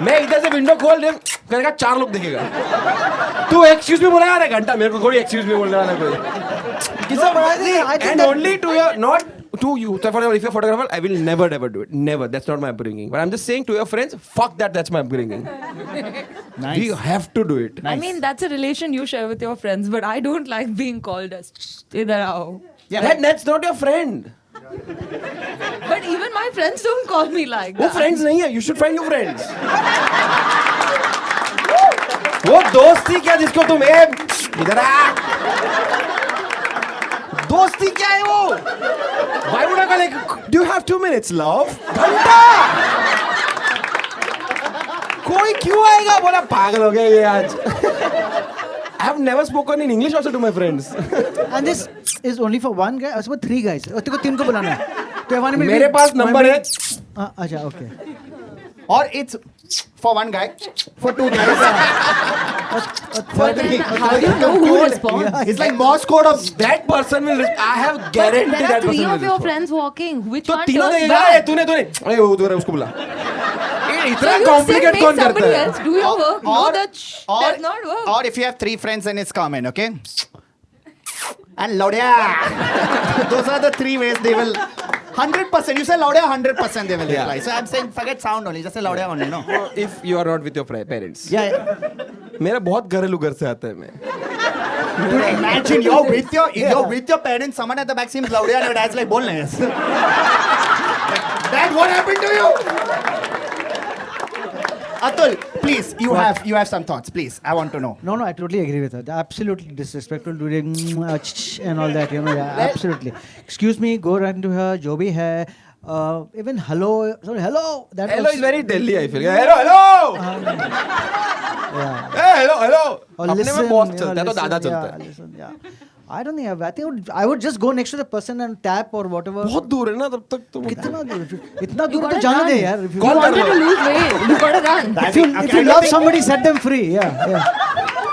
[SPEAKER 1] मैं इधर से window खोल दे करेगा 4 लोग देखेगा. तू एक्सक्यूज मी बोलेगा ना घंटा मेरे को कोई एक्सक्यूज मी बोलने वाला कोई.
[SPEAKER 4] किससे बोला है? I think
[SPEAKER 1] And
[SPEAKER 4] that-
[SPEAKER 1] only to your, not to you. So for example, if you're a photographer, I will never ever do it. Never. That's not my upbringing. But I'm just saying to your friends, fuck that. That's my upbringing.
[SPEAKER 2] Nice.
[SPEAKER 1] We have to do it.
[SPEAKER 3] I mean, that's a relation you share with your friends, but I don't like being called as idhar aao.
[SPEAKER 2] Yeah,
[SPEAKER 1] That's not your friend.
[SPEAKER 3] But even my friends don't call me like
[SPEAKER 1] वो
[SPEAKER 3] that.
[SPEAKER 1] friends नहीं है. You should find your friends. वो दोस्ती क्या जिसको तुम इधर आ. दोस्ती क्या है वो? Why would I go like, do you have 2 minutes, love? घंटा. कोई क्यों आएगा? बोला पागल हो गया ये आज. I have never spoken in English also to my friends.
[SPEAKER 4] And this is only for one guy. उसमें 3 guys. और तेरे को 3 को बुलाना है. तो one will be-
[SPEAKER 1] मेरे पास
[SPEAKER 4] one
[SPEAKER 1] नंबर
[SPEAKER 4] will-
[SPEAKER 1] है.
[SPEAKER 4] अच्छा, okay.
[SPEAKER 2] Or it's for one guy, for 2 guys. For 3.
[SPEAKER 3] How do you know who responds?
[SPEAKER 2] It's like Morse code of...
[SPEAKER 1] That person will. I have
[SPEAKER 3] But
[SPEAKER 1] guaranteed
[SPEAKER 3] there are
[SPEAKER 1] that person
[SPEAKER 3] 3
[SPEAKER 1] will
[SPEAKER 3] of your
[SPEAKER 1] respond.
[SPEAKER 3] friends walking. Which
[SPEAKER 1] तो
[SPEAKER 3] one
[SPEAKER 1] तीनों
[SPEAKER 3] turns
[SPEAKER 1] देखेगा.
[SPEAKER 3] back?
[SPEAKER 1] तूने अरे वो उधर है, उसको बुला. ये
[SPEAKER 3] So
[SPEAKER 1] इतना
[SPEAKER 3] you
[SPEAKER 1] कॉम्प्लिकेट
[SPEAKER 3] say
[SPEAKER 1] कौन
[SPEAKER 3] make
[SPEAKER 1] करता
[SPEAKER 3] somebody
[SPEAKER 1] है?
[SPEAKER 3] else do your work. No, that does not work.
[SPEAKER 2] Or if you have 3 friends and it's common, okay? And Laudia. Those are the 3 ways they will... 100%. You say Laudia, 100% they will
[SPEAKER 1] Yeah.
[SPEAKER 2] reply. So I'm saying forget sound only. Just say Laudia only, no?
[SPEAKER 1] If you are not with your parents.
[SPEAKER 2] Yeah.
[SPEAKER 1] मेरा बहुत घरेलू घर से आता है मैं.
[SPEAKER 2] Dude, imagine you're with your parents. Someone at the back seems Laudia and your dad's like, बोल नहीं. Dad, what happened to you? Atul, please, you have some thoughts. Please, I want to know.
[SPEAKER 4] No, I totally agree with her. They're absolutely disrespectful doing and all that, you know. Yeah, absolutely. Excuse me, go run to her. Jo bhi hai. Even hello. Sorry, hello. That
[SPEAKER 1] Hello
[SPEAKER 4] was,
[SPEAKER 1] is very Delhi. I feel. Hello.
[SPEAKER 4] Yeah.
[SPEAKER 1] Hey, hello.
[SPEAKER 4] Or
[SPEAKER 1] अपने
[SPEAKER 4] listen,
[SPEAKER 1] में boss
[SPEAKER 4] you know,
[SPEAKER 1] चलता है तो
[SPEAKER 4] listen,
[SPEAKER 1] दादा चलता
[SPEAKER 4] yeah,
[SPEAKER 1] है.
[SPEAKER 4] listen, yeah. I don't think I would just go next to the person and tap or whatever.
[SPEAKER 1] बहुत दूर है ना तब तक तुम.
[SPEAKER 4] कितना दूर? इतना दूर
[SPEAKER 3] gotta
[SPEAKER 4] तो जाने
[SPEAKER 3] run.
[SPEAKER 4] दे यार. If you-
[SPEAKER 1] कौन
[SPEAKER 3] You wanted
[SPEAKER 1] कर
[SPEAKER 3] to lose weight. You gotta run.
[SPEAKER 4] If you love somebody, set them free. Yeah.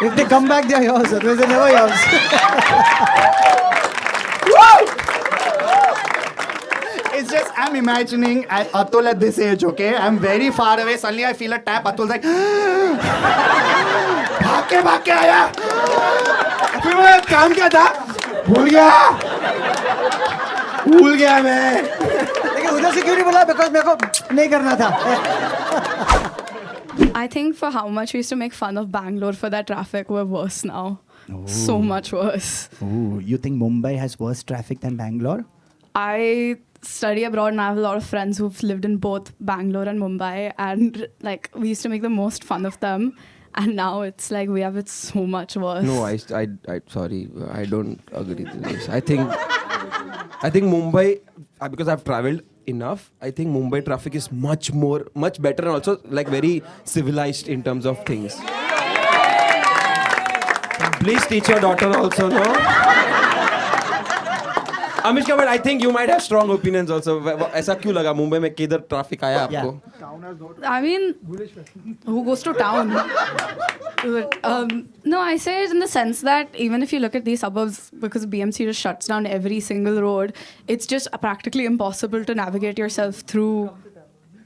[SPEAKER 4] If they come back, they're yours. Otherwise, they're never yours.
[SPEAKER 2] It's just I'm imagining Atul at this age, okay? I'm very far away. Suddenly I feel a tap. Atul's like, भाग के आया.
[SPEAKER 1] फिर मैं काम क्या था? भूल गया मैं.
[SPEAKER 4] लेकिन उधर से क्यों नहीं बोला? Because मेरे को नहीं करना था.
[SPEAKER 8] I think for how much we used to make fun of Bangalore for that traffic, we're worse now. So much worse.
[SPEAKER 2] Ooh, you think Mumbai has worse traffic than Bangalore?
[SPEAKER 8] I study abroad and I have a lot of friends who've lived in both Bangalore and Mumbai, and like we used to make the most fun of them. And now it's like we have it so much worse.
[SPEAKER 1] No, I sorry, I don't agree with this. I think Mumbai, because I've traveled enough, I think Mumbai traffic is much better and also like very civilized in terms of things. Please teach your daughter also, no? Amishka, but I think you might have strong opinions also. ऐसा क्यों लगा मुंबई में किधर traffic आया आपको?
[SPEAKER 8] I mean, who goes to town? But, no, I say it in the sense that even if you look at these suburbs, because BMC just shuts down every single road, it's just practically impossible to navigate yourself through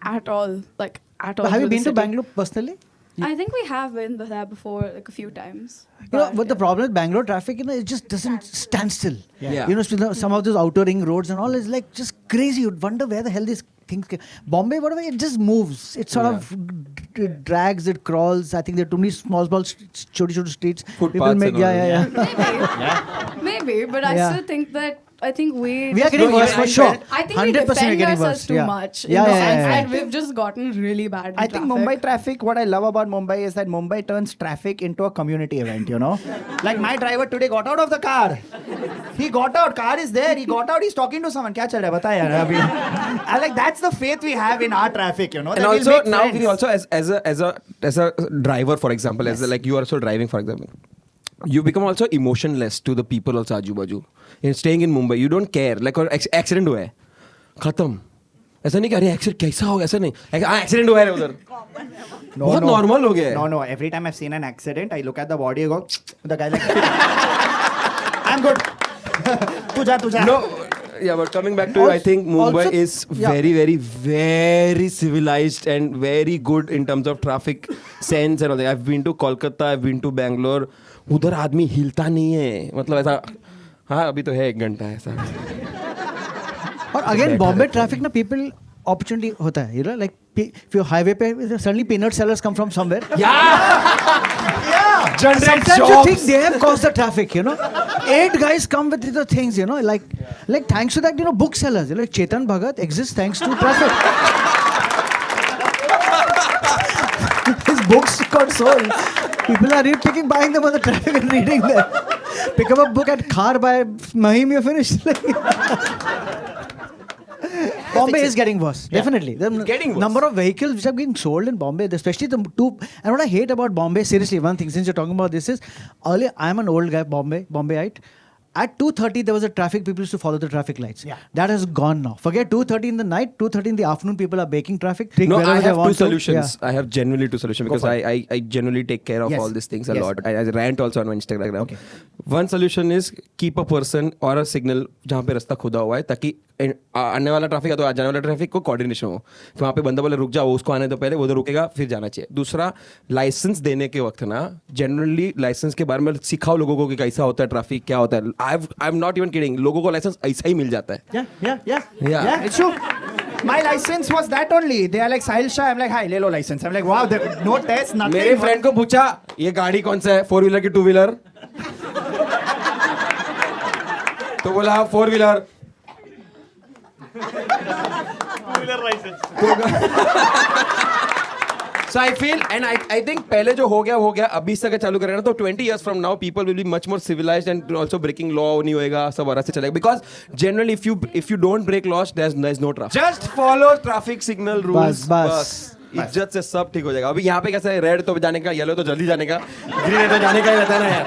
[SPEAKER 8] at all. Like, at all.
[SPEAKER 4] Have you
[SPEAKER 8] through the
[SPEAKER 4] been to
[SPEAKER 8] city.
[SPEAKER 4] Bangalore personally?
[SPEAKER 8] I think we have been there before, like a few times.
[SPEAKER 4] You know, but the problem with Bangalore traffic, you know, it just doesn't stand still.
[SPEAKER 1] Yeah.
[SPEAKER 4] You know, some of those outer ring roads and all is like just crazy. You'd wonder where the hell these things came. Bombay, whatever, it just moves. It sort of it drags, it crawls. I think there are too many small choti streets.
[SPEAKER 1] Footpaths and all.
[SPEAKER 4] Yeah.
[SPEAKER 8] Maybe, but I
[SPEAKER 4] Yeah.
[SPEAKER 8] still think that I think we
[SPEAKER 4] We are getting worse for sure.
[SPEAKER 8] I think we
[SPEAKER 4] 100% we're
[SPEAKER 8] defend
[SPEAKER 4] getting
[SPEAKER 8] ourselves
[SPEAKER 4] worse.
[SPEAKER 8] too
[SPEAKER 4] Yeah.
[SPEAKER 8] much.
[SPEAKER 4] Yeah,
[SPEAKER 8] in the
[SPEAKER 4] yeah,
[SPEAKER 8] sense
[SPEAKER 4] yeah,
[SPEAKER 8] that we've just gotten really bad. In
[SPEAKER 2] I think Mumbai traffic, what I love about Mumbai is that Mumbai turns traffic into a community event, you know? Like my driver today got out of the car. He got out, car is there, he got out, he's talking to someone. Kya chal raha hai, bata yaar, abhi. I like that's the faith we have in our traffic, you know?
[SPEAKER 1] And
[SPEAKER 2] that we'll
[SPEAKER 1] also
[SPEAKER 2] make
[SPEAKER 1] now
[SPEAKER 2] friends.
[SPEAKER 1] we also as a driver, for example, as a, like you are also driving, for example, you become also emotionless to the people also आजू बाजू. In staying in Mumbai, you don't care. Like और accident हुआ है, खत्म. ऐसा नहीं कि अरे एक्सीडेंट कैसा होगा, ऐसा नहीं. एक्सीडेंट हुआ है उधर. बहुत normal हो गया है.
[SPEAKER 2] No, every time I've seen an accident, I look at the body, I go, the guy like, I'm good. Tuja.
[SPEAKER 1] No, yeah, but coming back to you, I think Mumbai
[SPEAKER 4] Also-
[SPEAKER 1] is very, very, very civilized and very good in terms of traffic sense and all that. I've been to Kolkata, I've been to Bangalore. उधर आदमी हिलता नहीं है, मतलब ऐसा. हाँ, अभी तो है 1 घंटा ऐसा.
[SPEAKER 4] और अगेन बॉम्बे ट्रैफिक ना पीपल opportunity होता है, you know, like if your highway पे suddenly peanut sellers come from somewhere.
[SPEAKER 1] Yeah. Generate
[SPEAKER 4] Sometimes you
[SPEAKER 1] jobs.
[SPEAKER 4] think they have caused the traffic, you know. 8 guys come with the things, you know, like thanks to that, you know, booksellers, you know, like Chetan Bhagat exists thanks to traffic. His books got sold. People are buying them on the traffic and reading them. Pick up a book at Khar by Mahim, you're finished. Bombay is getting worse, definitely. The
[SPEAKER 1] getting worse.
[SPEAKER 4] number of vehicles which are being sold in Bombay, especially the two. And what I hate about Bombay, seriously, one thing, since you're talking about this is, earlier, I'm an old guy, Bombayite. At 2:30, there was a traffic, people used to follow the traffic lights.
[SPEAKER 2] Yeah.
[SPEAKER 4] That has gone now. Forget 2:30 in the night, 2:30 in the afternoon, people are baking traffic.
[SPEAKER 1] No,
[SPEAKER 4] wherever
[SPEAKER 1] I
[SPEAKER 4] they
[SPEAKER 1] have two
[SPEAKER 4] want to.
[SPEAKER 1] solutions.
[SPEAKER 4] Yeah.
[SPEAKER 1] I have genuinely two solutions because I genuinely take care of
[SPEAKER 2] Yes.
[SPEAKER 1] all these things a
[SPEAKER 2] Yes.
[SPEAKER 1] lot. I rant also on my Instagram.
[SPEAKER 2] Okay.
[SPEAKER 1] One solution is keep a person or a signal जहाँ पे रास्ता खुदा हुआ है ताकि आने वाला traffic या तो जाने वाला ट्रैफिक को कोऑर्डिनेशन हो. तो वहाँ पे बंदा बोले रुक जाओ, उसको आने तो पहले वो तो रुकेगा, फिर जाना चाहिए. दूसरा, लाइसेंस देने के वक्त ना जनरली लाइसेंस के बारे में सिखाओ लोगों को कि कैसा होता है ट्रैफिक, क्या होता है. I am not even kidding, लोगों को लाइसेंस ऐसा ही मिल जाता है.
[SPEAKER 2] Yeah, it's true. My license was that only. They are like, Sahil Shah. I'm like, hi, le lo license. I'm like, wow, no test, nothing.
[SPEAKER 1] मेरे friend को पूछा ये गाड़ी कौन सा है, 4-व्हीलर की 2-व्हीलर. तो बोला 4-व्हीलर. So I feel and I think पहले जो हो गया अभी से अगर चालू करेंगे ना तो 20 years from now people will be much more civilized and also breaking law नहीं होएगा, सब आराम से चलेगा. Because generally if you don't break laws there's no traffic. Just follow traffic signal rules.
[SPEAKER 4] बस.
[SPEAKER 1] इज्जत से सब ठीक हो जाएगा. अभी यहाँ पे कैसा है, रेड तो जाने का, येलो तो जल्दी जाने का, ग्रीन है तो जाने का ही रहता है ना यार.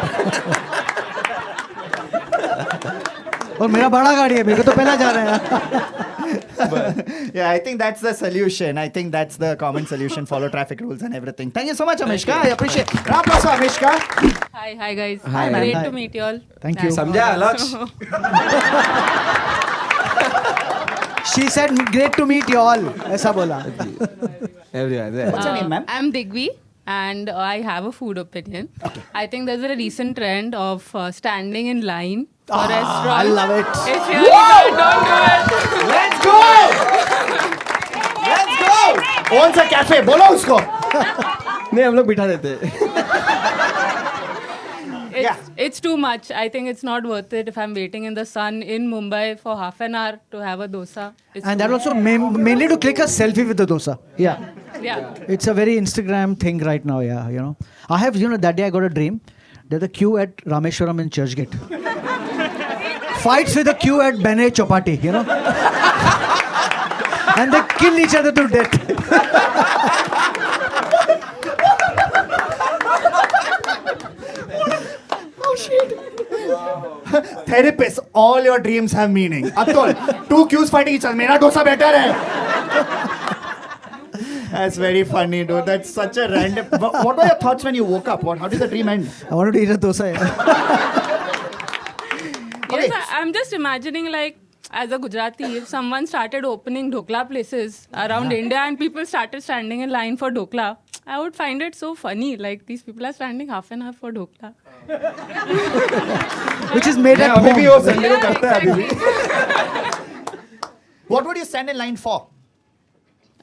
[SPEAKER 4] और मेरा बड़ा गाड़ी है, मेरे को तो पहला जा रहा है.
[SPEAKER 2] Yeah, I think that's the solution. I think that's the common solution. Follow traffic rules and everything. Thank you so much, Amishka. I appreciate. Round of applause for Amishka.
[SPEAKER 8] Hi guys.
[SPEAKER 1] Hi, ma'am.
[SPEAKER 8] Great
[SPEAKER 4] Hi.
[SPEAKER 8] to meet you all.
[SPEAKER 4] Thank you.
[SPEAKER 1] समझा लक्ष्य?
[SPEAKER 4] She said, great to meet you all. ऐसा बोला.
[SPEAKER 1] Everyone.
[SPEAKER 2] What's your name, ma'am?
[SPEAKER 8] I'm Digvi and I have a food opinion. I think there's a recent trend of standing in line for restaurants.
[SPEAKER 4] I love it.
[SPEAKER 8] It's really good. Don't do it.
[SPEAKER 2] Let's go! Let's go! Owns a cafe. बोलो उसको.
[SPEAKER 1] नहीं हम लोग बिठा देते.
[SPEAKER 8] It's too much. I think it's not worth it if I'm waiting in the sun in Mumbai for half an hour to have a dosa. It's
[SPEAKER 4] And
[SPEAKER 8] too
[SPEAKER 4] that also mainly to click a selfie with the dosa. Yeah.
[SPEAKER 8] much. Yeah.
[SPEAKER 4] It's a very Instagram thing right now, yeah, you know. I have, you know, that day I got a dream. There's a queue at Rameshwaram in Churchgate. Fights with a queue at Bene Chopati, you know. And they kill each other to death.
[SPEAKER 2] Therapist, all your dreams have meaning. Atul, 2 queues fighting each other. मेरा dosa better है. That's very funny, dude. That's such a random. What were your thoughts when you woke up? How did the dream end?
[SPEAKER 4] I wanted to eat a dosa. Yeah.
[SPEAKER 8] Yes, I'm just imagining like as a Gujarati, if someone started opening dhokla places around India and people started standing in line for dhokla, I would find it so funny. Like these people are standing half an hour for dhokla.
[SPEAKER 4] Which is made at
[SPEAKER 1] अभी भी
[SPEAKER 4] home.
[SPEAKER 1] वो Sunday को करता है अभी भी.
[SPEAKER 2] What would you stand in line for?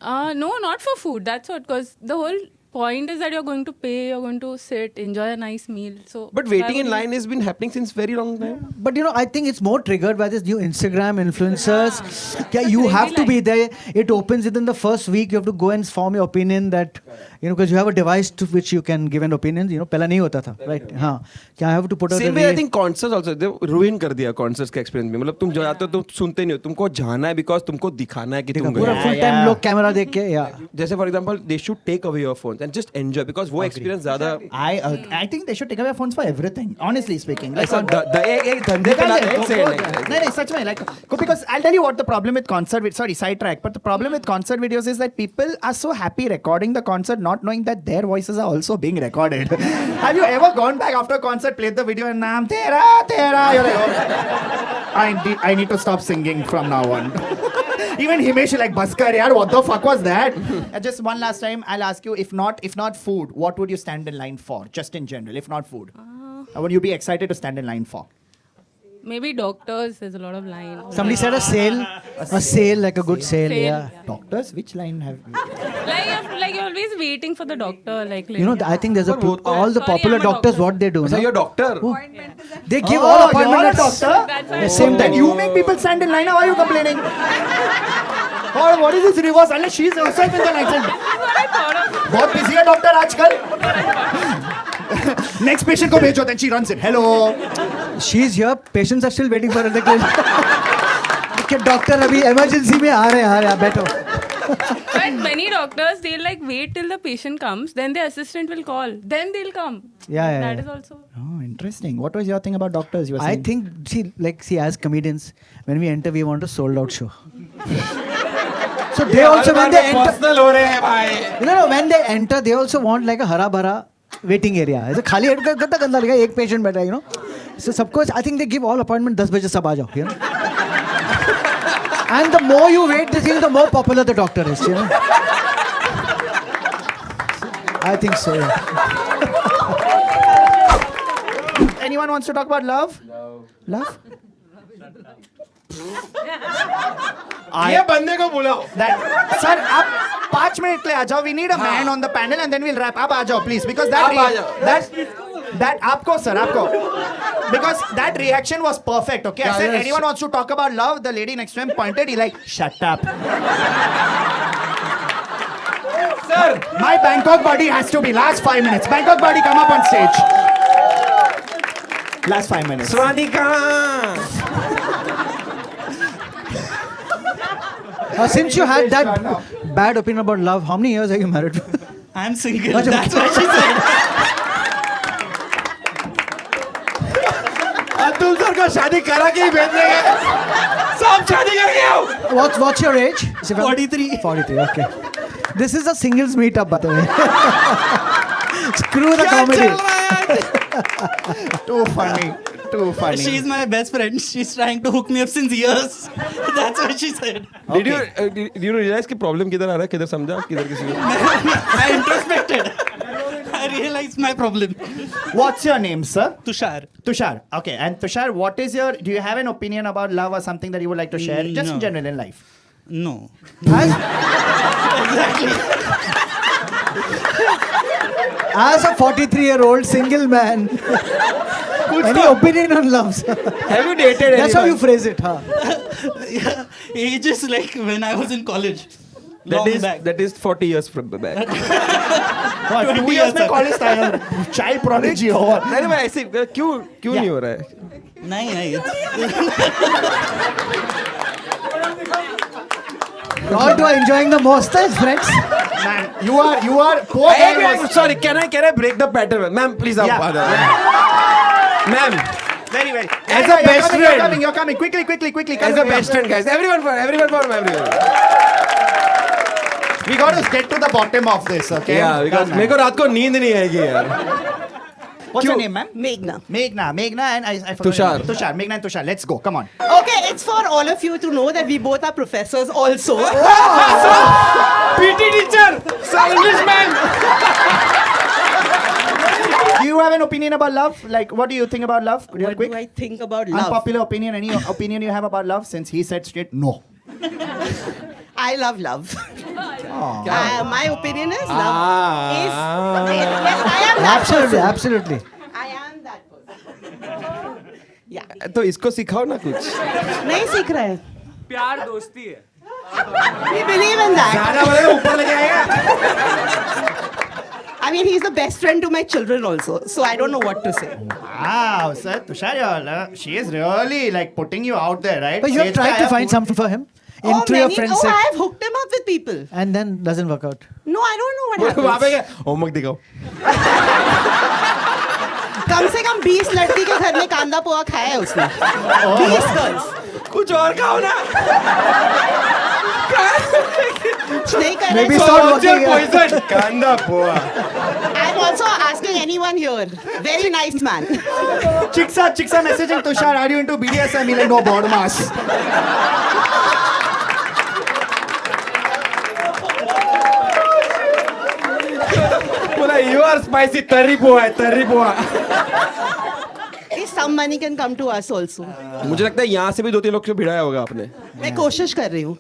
[SPEAKER 8] No, not for food. That's what, because the whole
[SPEAKER 9] point is that you're going to pay, you're going to sit, enjoy a nice meal. So,
[SPEAKER 1] But waiting in line has been happening since very long time.
[SPEAKER 4] But I think it's more triggered by this new Instagram influencers. Yeah, you have to be there. It opens within the first week. You have to go and form your opinion that, because you have a device to which you can give an opinion. पहला नहीं होता था, right? हाँ. I have to put out
[SPEAKER 1] Same way, I think concerts also they ruin कर दिया concerts का experience में. मतलब तुम जो जाते हो तुम सुनते नहीं हो. तुमको जाना है because तुमको दिखाना है कि तुम गए.
[SPEAKER 4] पूरा full time लोग कैमरा देख के, yeah.
[SPEAKER 1] जैसे for example, they should take away your phones and just enjoy because वो experience ज़्यादा.
[SPEAKER 2] I think they should take away phones for everything. Honestly speaking, like
[SPEAKER 1] ऐसा एक धंधे पे ना say
[SPEAKER 2] no, such way, like, because I'll tell you what the problem with concert with, sorry, sidetrack, but the problem with concert videos is that people are so happy recording the concert not knowing that their voices are also being recorded. Have you ever gone back after a concert, played the video and naam tera you're like, oh, I need to stop singing from now on. Even Himesh like, Baskar yaar, what the fuck was that? Just one last time, I'll ask you, if not food, what would you stand in line for? Just in general, if not food. What would you be excited to stand in line for?
[SPEAKER 9] maybe doctors, there's a lot of line.
[SPEAKER 4] Somebody said a sale, like a good sale, yeah.
[SPEAKER 2] Doctors, which line have you?
[SPEAKER 9] Like you're always waiting for the doctor. Like
[SPEAKER 4] I think there's all the popular doctors, what they do.
[SPEAKER 1] So you're a doctor.
[SPEAKER 4] They give all appointments.
[SPEAKER 2] You're a doctor?
[SPEAKER 9] That's why
[SPEAKER 4] Same time.
[SPEAKER 2] You make people stand in line. How are you complaining? Or what is this reverse? Unless she's herself in the line. बहुत busy है doctor आजकल. Next patient को भेजो, then she runs it. Hello.
[SPEAKER 4] She's here. Patients are still waiting for her. Okay, doctor, अभी emergency में आ रहे हैं, बैठो.
[SPEAKER 9] But many doctors, they'll like wait till the patient comes, then the assistant will call, then they'll come.
[SPEAKER 4] Yeah.
[SPEAKER 9] That is also.
[SPEAKER 2] Oh, interesting. What was your thing about doctors? You were saying?
[SPEAKER 4] I think, see, as comedians, when we enter, we want a sold out show. So they also, when they enter,
[SPEAKER 1] हो रहे हैं भाई.
[SPEAKER 4] no, when they enter, they also want like a hara bhara waiting area. ऐसे खाली head का कितना गंदा लगा, एक patient बैठा है, So सबको, I think they give all appointment 10 बजे सब आ जाओ, And the more you wait, the more popular the doctor is, I think so, yeah.
[SPEAKER 2] Anyone wants to talk about love? Love?
[SPEAKER 1] ये बंदे को बुलाओ.
[SPEAKER 2] Sir, आप 5 मिनट के लिए आ जाओ. We need a man on the panel and then we'll wrap. आप आ जाओ, please, because that आपको sir, आपको, because that reaction was perfect. Okay, I said anyone wants to talk about love. The lady next to him pointed. He like, shut up. Sir, my Bangkok buddy has to be last 5 minutes. Bangkok buddy, come up on stage. Last 5 minutes.
[SPEAKER 1] Swadika.
[SPEAKER 4] Since you had that bad opinion about love, how many years are you married for?
[SPEAKER 10] I'm single. That's what she said.
[SPEAKER 1] Atul sir को शादी करा के ही भेज देंगे. सब शादी करके आओ.
[SPEAKER 4] What's your age?
[SPEAKER 10] 43.
[SPEAKER 4] 43, okay. This is a singles meetup, by the way. Screw the comedy.
[SPEAKER 2] Too funny. Too funny.
[SPEAKER 10] She's my best friend. She's trying to hook me up since years. That's what she said.
[SPEAKER 1] Did you realize कि problem किधर आ रहा है, किधर समझा, किधर किसी को.
[SPEAKER 10] I introspected. I realized my problem.
[SPEAKER 2] What's your name, sir?
[SPEAKER 10] Tushar.
[SPEAKER 2] Tushar. Okay, and Tushar, do you have an opinion about love or something that you would like to share? Just in
[SPEAKER 10] No.
[SPEAKER 2] general in life.
[SPEAKER 10] No.
[SPEAKER 4] As a 43-year-old single man, any opinion on love? Sir?
[SPEAKER 1] Have you dated?
[SPEAKER 4] That's how you phrase it, huh?
[SPEAKER 10] Yeah, ages like when I was in college. Long back.
[SPEAKER 1] That is 40 years from back.
[SPEAKER 2] What, 2 years
[SPEAKER 10] years,
[SPEAKER 2] में
[SPEAKER 10] sir.
[SPEAKER 2] college था, child prodigy हो.
[SPEAKER 1] नहीं मैं ऐसे क्यों नहीं हो रहा है.
[SPEAKER 10] नहीं.
[SPEAKER 4] All two are enjoying the most, as friends.
[SPEAKER 2] Man, you are poor guy was,
[SPEAKER 1] Sorry, can I break the pattern, ma'am? Please,
[SPEAKER 2] Yeah.
[SPEAKER 1] Ma'am.
[SPEAKER 2] very well.
[SPEAKER 1] As
[SPEAKER 2] Yeah,
[SPEAKER 1] a best friend.
[SPEAKER 2] You're coming. Quickly.
[SPEAKER 1] As a best friend, guys. Everyone for everyone.
[SPEAKER 2] We got to get to the bottom of this, okay?
[SPEAKER 1] Yeah, because मेरे को रात को नींद नहीं आएगी यार.
[SPEAKER 2] What's your name, ma'am?
[SPEAKER 5] Meghna.
[SPEAKER 2] Meghna, and I forgot
[SPEAKER 1] Tushar.
[SPEAKER 2] your name. Tushar, Meghna and Tushar. Let's go. Come on.
[SPEAKER 5] Okay, it's for all of you to know that we both are professors also.
[SPEAKER 1] PT teacher, English man.
[SPEAKER 2] Do you have an opinion about love? Like, what do you think about love? Real
[SPEAKER 5] What
[SPEAKER 2] quick.
[SPEAKER 5] do I think about love?
[SPEAKER 2] Unpopular opinion. Any opinion you have about love? Since he said straight no.
[SPEAKER 5] I love love. My opinion is love is.
[SPEAKER 1] Ah.
[SPEAKER 5] Yes, I am that
[SPEAKER 4] Absolutely,
[SPEAKER 5] person.
[SPEAKER 4] absolutely.
[SPEAKER 5] I am that person. Yeah.
[SPEAKER 1] तो इसको सिखाओ ना कुछ.
[SPEAKER 5] नहीं सीख रहे हैं.
[SPEAKER 11] प्यार दोस्ती है.
[SPEAKER 5] We believe in that.
[SPEAKER 1] ज़्यादा बोले तो ऊपर लेके आएगा.
[SPEAKER 5] I mean, he's the best friend to my children also. So I don't know what to say.
[SPEAKER 2] Wow, sir, Tushar, she is really like putting you out there, right?
[SPEAKER 4] But you have tried to find something for him through your friends'
[SPEAKER 5] I
[SPEAKER 4] set,
[SPEAKER 5] have hooked him up with people.
[SPEAKER 4] and then doesn't work out.
[SPEAKER 5] No, I don't know what
[SPEAKER 1] वहाँ
[SPEAKER 5] happens.
[SPEAKER 1] पे क्या? Homework दिखाओ.
[SPEAKER 5] कम से कम 20 लड़की के घर में कांदा पोहा खाया है उसने. 20 girls.
[SPEAKER 1] कुछ और खाओ ना.
[SPEAKER 5] कुछ नहीं कर
[SPEAKER 4] Maybe
[SPEAKER 5] रहे.
[SPEAKER 4] start working.
[SPEAKER 1] poison. कांदा poha.
[SPEAKER 5] I'm also asking anyone here. Very nice man.
[SPEAKER 2] Chicksa messaging Tushar, are you into BDSM? He's like, no, bottom mass.
[SPEAKER 1] बोला you are spicy. तर्री पोहा है. तर्री poha.
[SPEAKER 5] Some money can come to us also.
[SPEAKER 1] मुझे लगता है यहाँ से भी 2-3 लोग से भिड़ाया होगा आपने.
[SPEAKER 5] मैं कोशिश कर रही हूँ.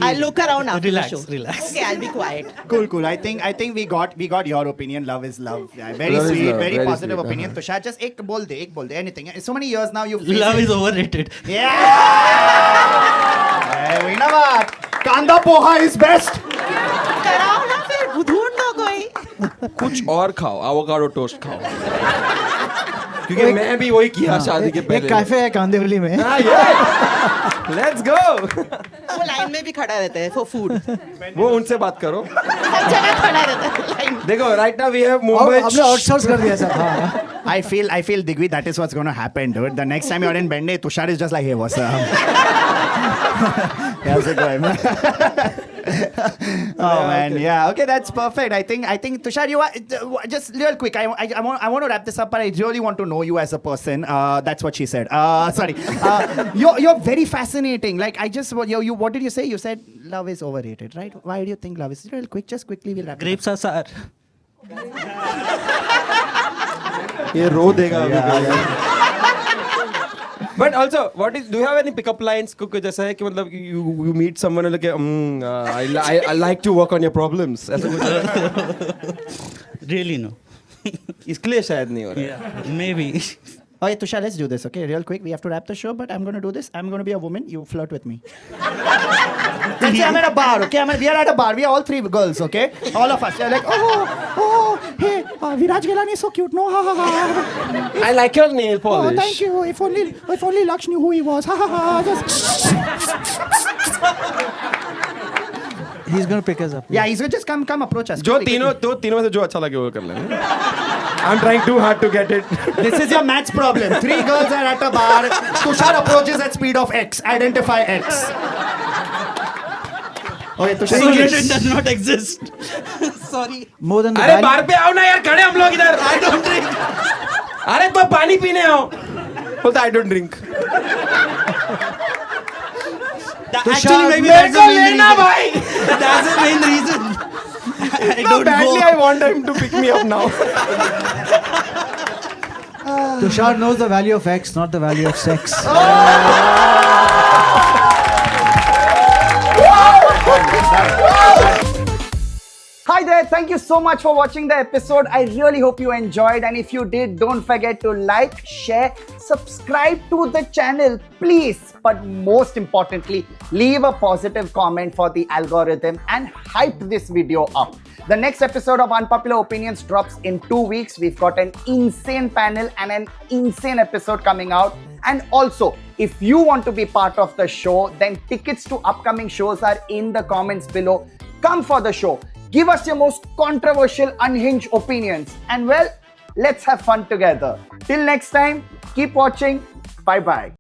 [SPEAKER 5] I'll look around after
[SPEAKER 10] Relax,
[SPEAKER 5] the show.
[SPEAKER 10] relax.
[SPEAKER 5] Okay, I'll be quiet.
[SPEAKER 2] Cool. I think we got your opinion. Love is love. Yeah, very
[SPEAKER 1] Love is
[SPEAKER 2] sweet,
[SPEAKER 1] love,
[SPEAKER 2] very
[SPEAKER 1] very
[SPEAKER 2] positive
[SPEAKER 1] sweet,
[SPEAKER 2] opinion. Tushar, just ek bol de, anything. So many years now you've
[SPEAKER 10] Love is overrated.
[SPEAKER 2] Yeah. Hey, we know what? Kanda poha is best.
[SPEAKER 5] कराओ ना फिर ढूंढ लो कोई.
[SPEAKER 1] कुछ और खाओ. Avocado toast खाओ. क्योंकि मैं भी वही किया शादी के
[SPEAKER 4] एक
[SPEAKER 1] पहले.
[SPEAKER 4] कैफे है कांदिवली में.
[SPEAKER 1] Let's go.
[SPEAKER 5] वो लाइन में भी खड़ा रहता है for food.
[SPEAKER 1] वो उनसे बात करो.
[SPEAKER 5] सब जगह खड़ा रहता है लाइन में.
[SPEAKER 1] देखो राइट नाउ वी हैव
[SPEAKER 4] अब
[SPEAKER 1] मुंबई.
[SPEAKER 4] हमने आउटसोर्स कर दिया सब. हाँ.
[SPEAKER 2] I feel Digvi, that is what's going to happen, dude. The next time you're in Bende, Tushar is just like, hey, what's up? How's it going? Oh man, yeah. Okay, that's perfect. I think Tushar, you are just real quick. I want to wrap this up, but I really want to know you as a person. That's what she said. Sorry. You're very fascinating. Like I just what did you say? You said love is overrated, right? Why do you think love is real quick? Just quickly, we'll wrap.
[SPEAKER 10] Grapes are sour.
[SPEAKER 1] ये रो देगा अभी. But also, do you have any pickup lines? कुछ जैसा है कि मतलब you meet someone and like I like to work on your problems. ऐसा कुछ.
[SPEAKER 10] Really no.
[SPEAKER 1] इसके लिए शायद नहीं हो रहा.
[SPEAKER 10] Yeah, maybe.
[SPEAKER 2] Okay, Tushar, let's do this, okay? Real quick, we have to wrap the show, but I'm going to do this. I'm going to be a woman. You flirt with me. Let's say I'm at a bar, okay? We are at a bar. We are all 3 girls, okay? All of us. They're like, hey, Viraj Gelani is so cute. No, ha, ha, ha.
[SPEAKER 1] I like your nail polish.
[SPEAKER 2] Oh, thank you. If only Laksh knew who he was. Ha, ha, ha. Just...
[SPEAKER 4] He's going to pick us up.
[SPEAKER 2] Yeah, he's going to just come approach us.
[SPEAKER 1] जो तीनों में से जो अच्छा लगे वो कर लेंगे. I'm trying too hard to get it.
[SPEAKER 2] This is your maths problem. 3 girls are at a bar. Tushar approaches at speed of X. Identify X. Okay, Tushar.
[SPEAKER 10] Solution does not exist. Sorry.
[SPEAKER 4] More than the
[SPEAKER 1] अरे
[SPEAKER 4] value.
[SPEAKER 1] बार पे आओ ना यार. खड़े हम लोग इधर. I don't drink. अरे तो पानी पीने आओ. बोलता I don't drink.
[SPEAKER 10] Actually, maybe
[SPEAKER 1] मेरे
[SPEAKER 10] that's the
[SPEAKER 1] को
[SPEAKER 10] main
[SPEAKER 1] लेना
[SPEAKER 10] reason.
[SPEAKER 1] भाई.
[SPEAKER 10] That's the main reason. I
[SPEAKER 1] No,
[SPEAKER 10] don't
[SPEAKER 1] badly
[SPEAKER 10] go.
[SPEAKER 1] I want him to pick me up now.
[SPEAKER 4] Tushar knows the value of X, not the value of sex.
[SPEAKER 2] Hi there, thank you so much for watching the episode. I really hope you enjoyed, and if you did, don't forget to like, share, subscribe to the channel, please. But most importantly, leave a positive comment for the algorithm and hype this video up. The next episode of Unpopular Opinions drops in 2 weeks. We've got an insane panel and an insane episode coming out. And also, if you want to be part of the show, then tickets to upcoming shows are in the comments below. Come for the show. Give us your most controversial, unhinged opinions. And well, let's have fun together. Till next time, keep watching. Bye-bye.